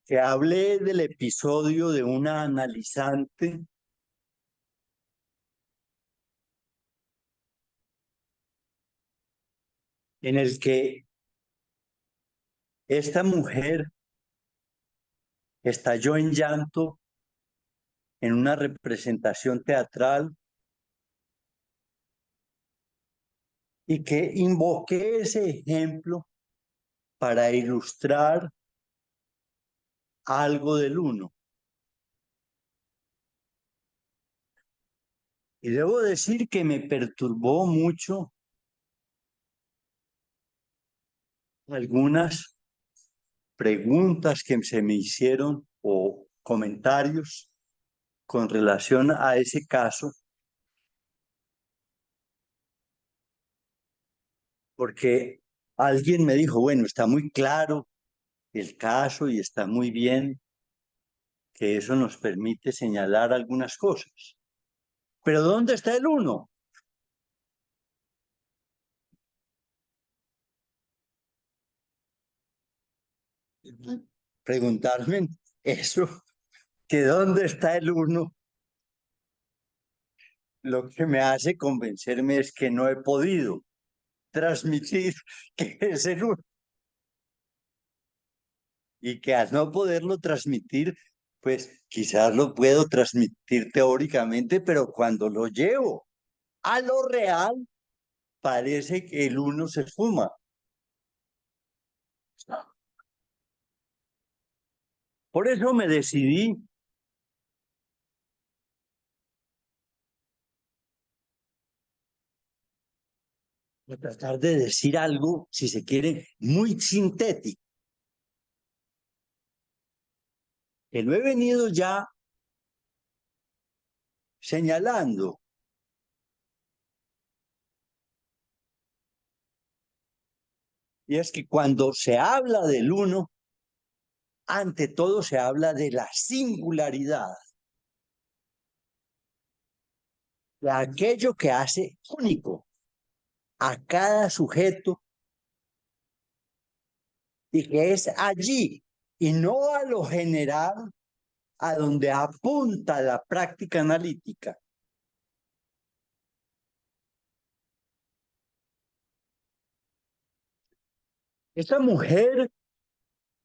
que hablé del episodio de una analizante en el que esta mujer estalló en llanto en una representación teatral y que invoqué ese ejemplo para ilustrar algo del uno. Y debo decir que me perturbó mucho algunas preguntas que se me hicieron o comentarios con relación a ese caso, porque alguien me dijo, bueno, está muy claro el caso y está muy bien que eso nos permite señalar algunas cosas. Pero ¿dónde está el uno? Preguntarme eso, que dónde está el uno, lo que me hace convencerme es que no he podido transmitir que es el uno y que al no poderlo transmitir, pues quizás lo puedo transmitir teóricamente, pero cuando lo llevo a lo real, parece que el uno se esfuma. Por eso me decidí a tratar de decir algo, si se quiere, muy sintético, que lo he venido ya señalando. Y es que cuando se habla del uno, ante todo se habla de la singularidad, de aquello que hace único a cada sujeto y que es allí y no a lo general a donde apunta la práctica analítica. Esa mujer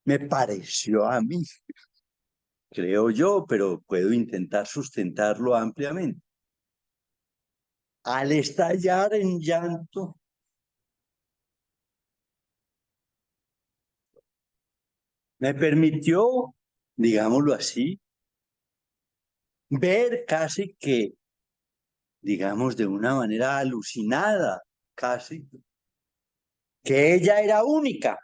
me pareció a mí, creo yo, pero puedo intentar sustentarlo ampliamente. Al estallar en llanto, me permitió, digámoslo así, ver casi que, digamos, de una manera alucinada, casi, que ella era única,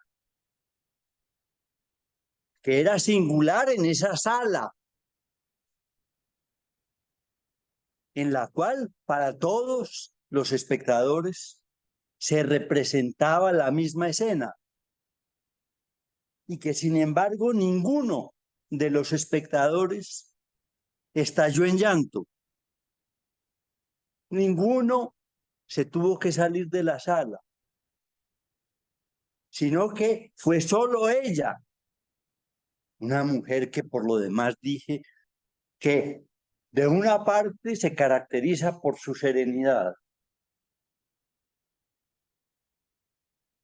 que era singular en esa sala, en la cual para todos los espectadores se representaba la misma escena y que sin embargo ninguno de los espectadores estalló en llanto, ninguno se tuvo que salir de la sala, sino que fue solo ella, una mujer que por lo demás dije que de una parte se caracteriza por su serenidad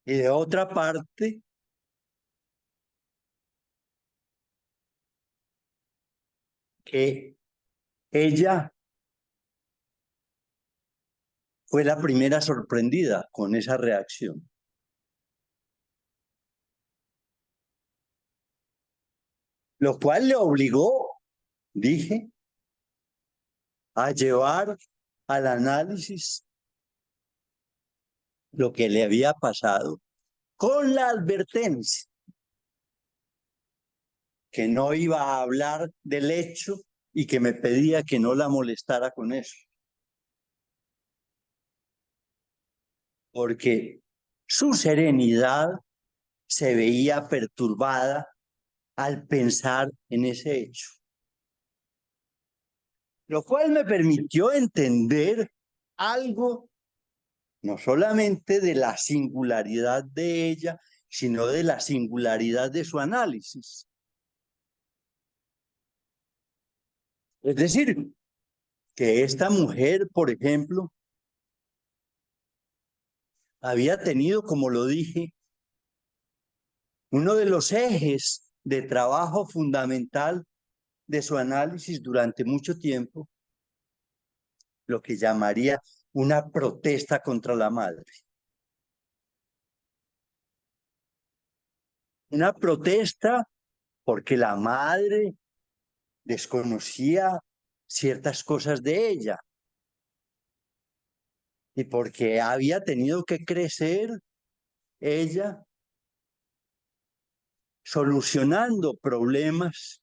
y de otra parte que ella fue la primera sorprendida con esa reacción. lo cual le obligó, dije, a llevar al análisis lo que le había pasado, con la advertencia que no iba a hablar del hecho y que me pedía que no la molestara con eso. Porque su serenidad se veía perturbada al pensar en ese hecho. Lo cual me permitió entender algo, no solamente de la singularidad de ella, sino de la singularidad de su análisis. Es decir, que esta mujer, por ejemplo, había tenido, como lo dije, uno de los ejes de trabajo fundamental de su análisis durante mucho tiempo, lo que llamaría una protesta contra la madre. Una protesta porque la madre desconocía ciertas cosas de ella y porque había tenido que crecer ella solucionando problemas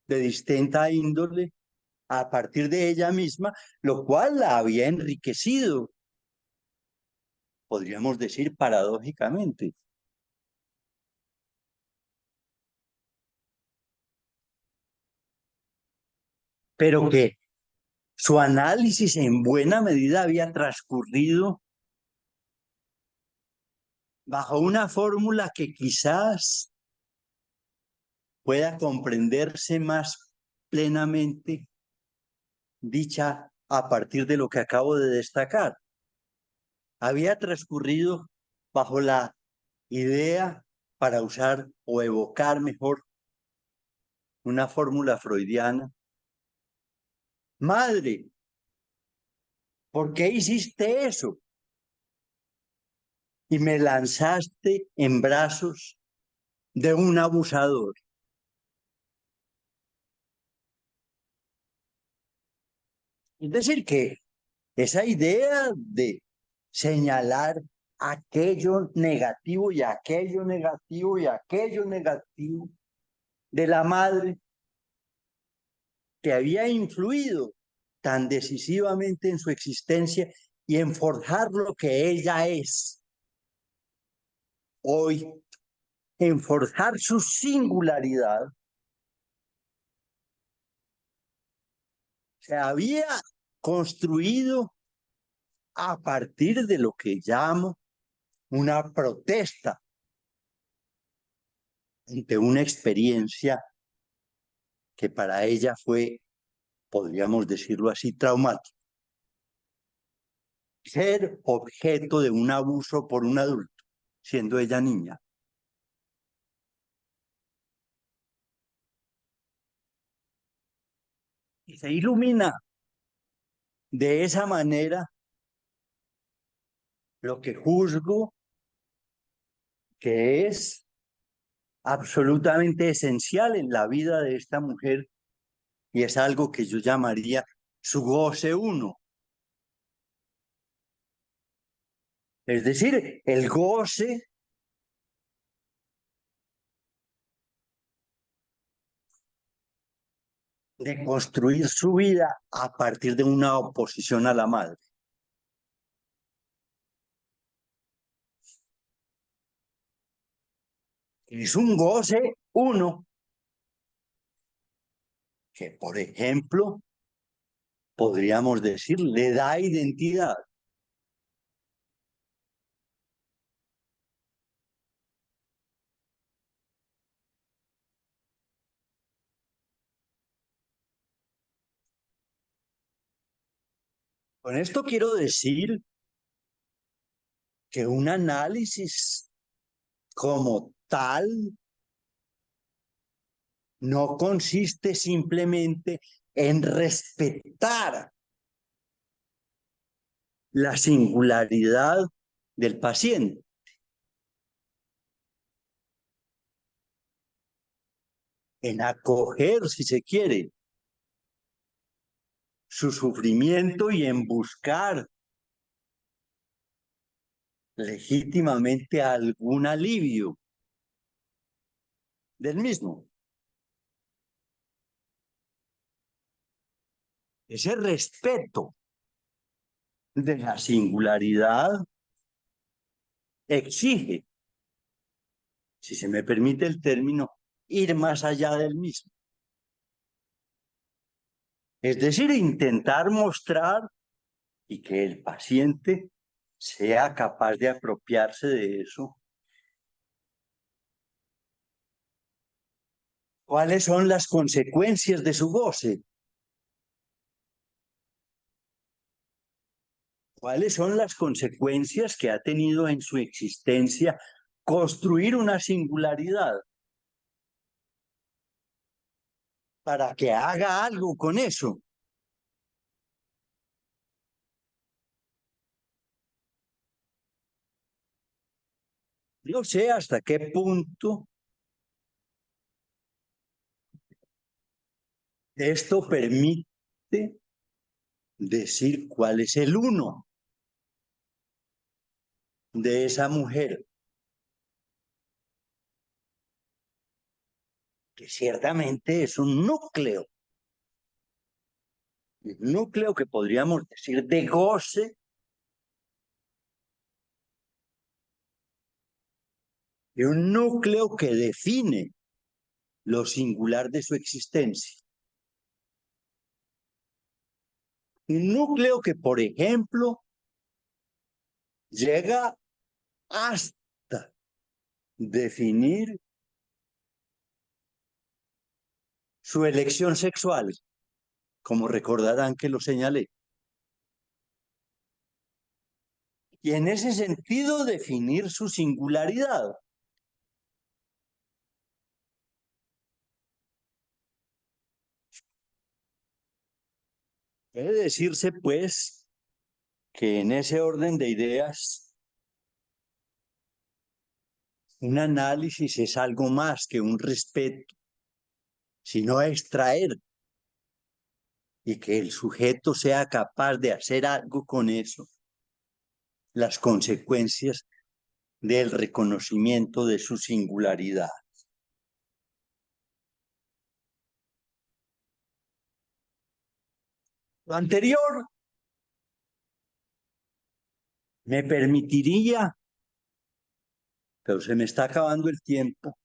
de distinta índole a partir de ella misma, lo cual la había enriquecido, podríamos decir paradójicamente. Pero que su análisis en buena medida había transcurrido bajo una fórmula que quizás pueda comprenderse más plenamente dicha a partir de lo que acabo de destacar. Había transcurrido bajo la idea, para usar o evocar mejor una fórmula freudiana: madre, ¿por qué hiciste eso? Y me lanzaste en brazos de un abusador. Es decir, que esa idea de señalar aquello negativo y aquello negativo y aquello negativo de la madre que había influido tan decisivamente en su existencia y en forjar lo que ella es hoy, en forjar su singularidad, se había construido a partir de lo que llamo una protesta ante una experiencia que para ella fue, podríamos decirlo así, traumática. Ser objeto de un abuso por un adulto, siendo ella niña. Y se ilumina de esa manera lo que juzgo que es absolutamente esencial en la vida de esta mujer, y es algo que yo llamaría su goce uno. Es decir, el goce de construir su vida a partir de una oposición a la madre. Es un goce uno que, por ejemplo, podríamos decir, le da identidad. Con esto quiero decir que un análisis como tal no consiste simplemente en respetar la singularidad del paciente, en acoger, si se quiere, su sufrimiento y en buscar legítimamente algún alivio del mismo. Ese respeto de la singularidad exige, si se me permite el término, ir más allá del mismo. Es decir, intentar mostrar y que el paciente sea capaz de apropiarse de eso. ¿Cuáles son las consecuencias de su goce? ¿Cuáles son las consecuencias que ha tenido en su existencia construir una singularidad? Para que haga algo con eso. No sé hasta qué punto esto permite decir cuál es el uno de esa mujer, que ciertamente es un núcleo que podríamos decir de goce, y un núcleo que define lo singular de su existencia. Un núcleo que, por ejemplo, llega hasta definir su elección sexual, como recordarán que lo señalé. Y en ese sentido definir su singularidad. Puede decirse, pues, que en ese orden de ideas, un análisis es algo más que un respeto, sino extraer y que el sujeto sea capaz de hacer algo con eso, las consecuencias del reconocimiento de su singularidad. Lo anterior me permitiría, pero se me está acabando el tiempo,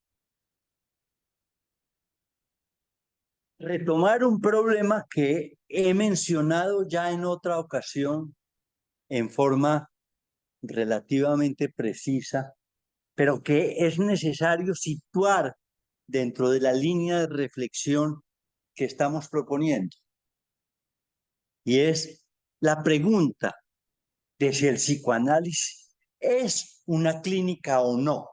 retomar un problema que he mencionado ya en otra ocasión en forma relativamente precisa, pero que es necesario situar dentro de la línea de reflexión que estamos proponiendo. Y es la pregunta de si el psicoanálisis es una clínica o no.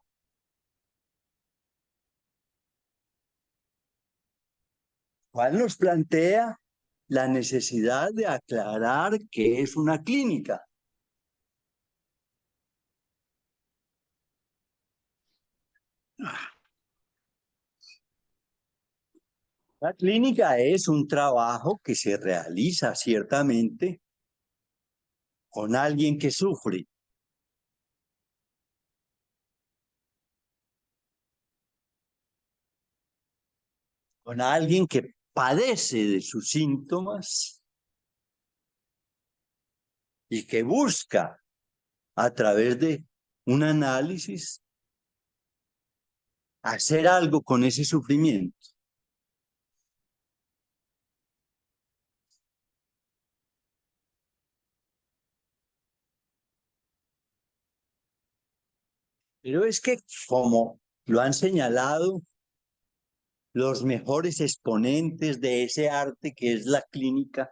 ¿Cuál nos plantea la necesidad de aclarar qué es una clínica? La clínica es un trabajo que se realiza ciertamente con alguien que sufre, con alguien que padece de sus síntomas y que busca a través de un análisis hacer algo con ese sufrimiento. Pero es que, como lo han señalado los mejores exponentes de ese arte que es la clínica,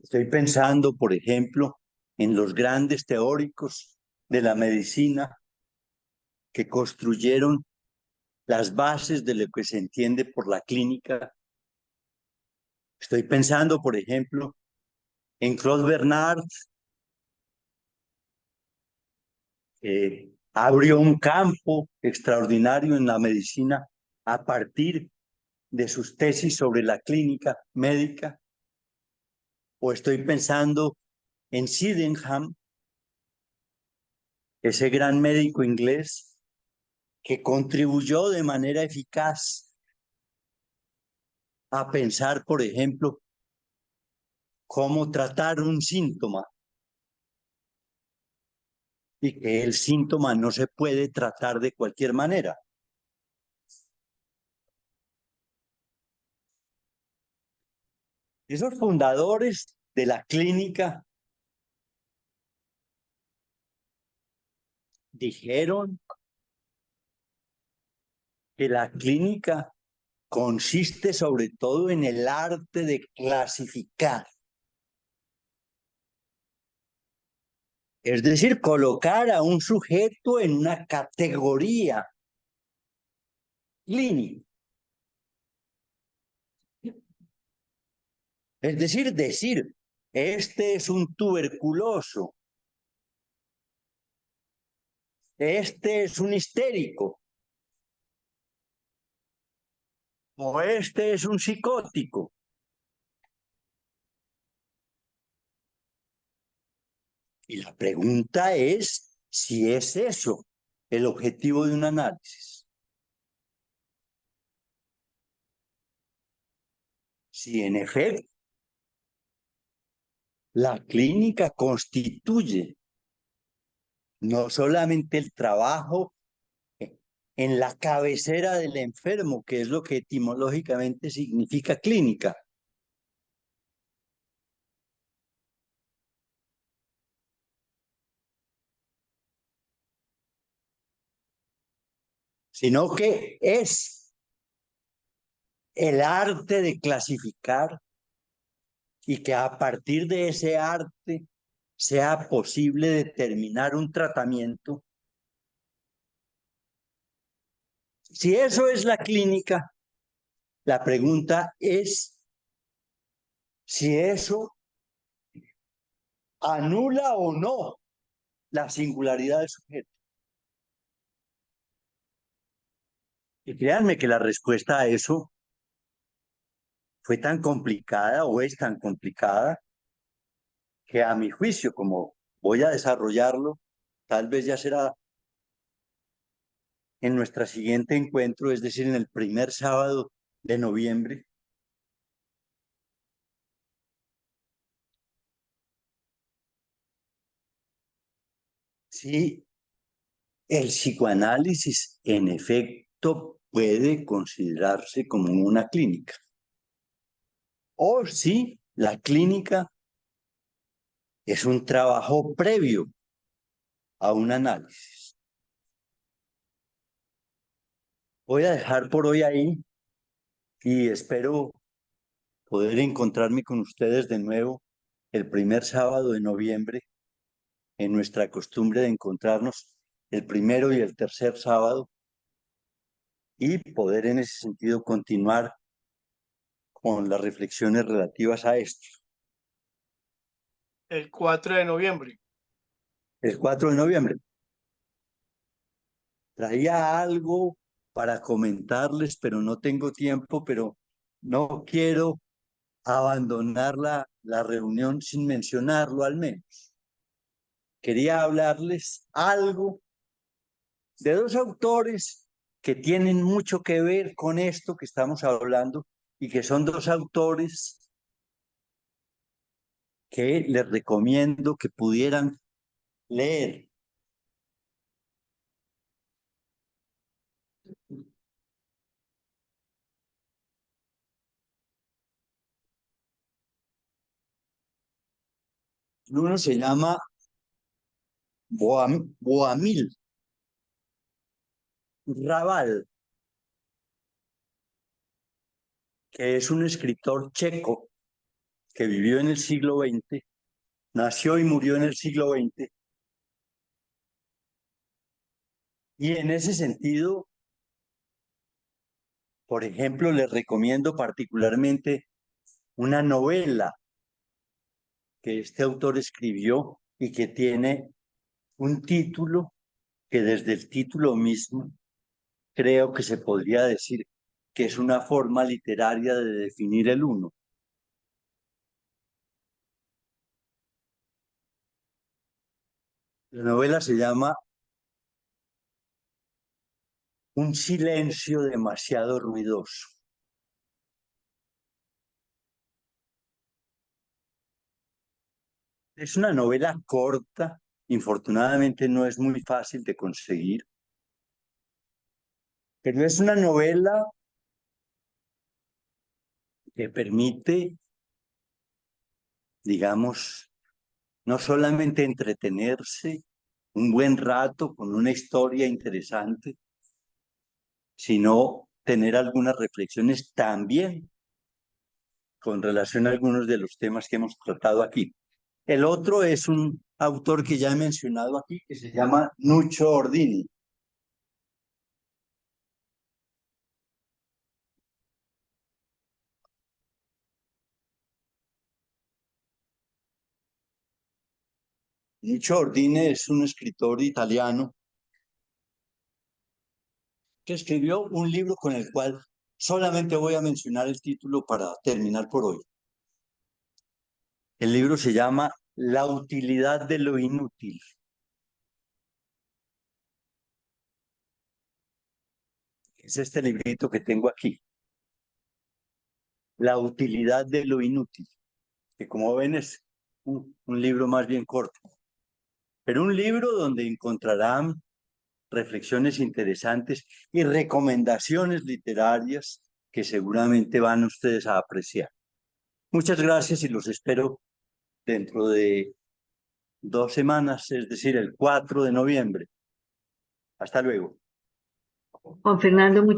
estoy pensando, por ejemplo, en los grandes teóricos de la medicina que construyeron las bases de lo que se entiende por la clínica. Estoy pensando, por ejemplo, en Claude Bernard, abrió un campo extraordinario en la medicina a partir de sus tesis sobre la clínica médica, o estoy pensando en Sydenham, ese gran médico inglés que contribuyó de manera eficaz a pensar, por ejemplo, cómo tratar un síntoma y que el síntoma no se puede tratar de cualquier manera. Esos fundadores de la clínica dijeron que la clínica consiste sobre todo en el arte de clasificar. Es decir, colocar a un sujeto en una categoría clínica. Es decir, este es un tuberculoso, este es un histérico, o este es un psicótico. Y la pregunta es si es eso el objetivo de un análisis. Si en efecto la clínica constituye no solamente el trabajo en la cabecera del enfermo, que es lo que etimológicamente significa clínica, sino que es el arte de clasificar y que a partir de ese arte sea posible determinar un tratamiento. Si eso es la clínica, la pregunta es si eso anula o no la singularidad del sujeto. Y créanme que la respuesta a eso fue tan complicada o es tan complicada que a mi juicio, como voy a desarrollarlo, tal vez ya será en nuestro siguiente encuentro, es decir, en el primer sábado de noviembre. Sí, el psicoanálisis en efecto puede considerarse como una clínica. O si la clínica es un trabajo previo a un análisis. Voy a dejar por hoy ahí y espero poder encontrarme con ustedes de nuevo el primer sábado de noviembre, en nuestra costumbre de encontrarnos el primero y el tercer sábado, y poder en ese sentido continuar con las reflexiones relativas a esto.
El 4 de noviembre.
El 4 de noviembre. Traía algo para comentarles, pero no tengo tiempo, pero no quiero abandonar la reunión sin mencionarlo al menos. Quería hablarles algo de dos autores que tienen mucho que ver con esto que estamos hablando y que son dos autores que les recomiendo que pudieran leer. Uno se llama Boamil Raval, que es un escritor checo que vivió en el siglo XX, nació y murió en el siglo XX, y en ese sentido, por ejemplo, les recomiendo particularmente una novela que este autor escribió y que tiene un título que desde el título mismo creo que se podría decir que es una forma literaria de definir el uno. La novela se llama Un silencio demasiado ruidoso. Es una novela corta, infortunadamente no es muy fácil de conseguir, pero es una novela que permite, digamos, no solamente entretenerse un buen rato con una historia interesante, sino tener algunas reflexiones también con relación a algunos de los temas que hemos tratado aquí. El otro es un autor que ya he mencionado aquí, que se llama Nuccio Ordini. Nuccio Ordini es un escritor italiano que escribió un libro con el cual solamente voy a mencionar el título para terminar por hoy. El libro se llama La utilidad de lo inútil. Es este librito que tengo aquí. La utilidad de lo inútil, que como ven es un libro más bien corto, pero un libro donde encontrarán reflexiones interesantes y recomendaciones literarias que seguramente van ustedes a apreciar. Muchas gracias y los espero dentro de 2 semanas, es decir, el 4 de noviembre. Hasta luego.
Juan Fernando, muchas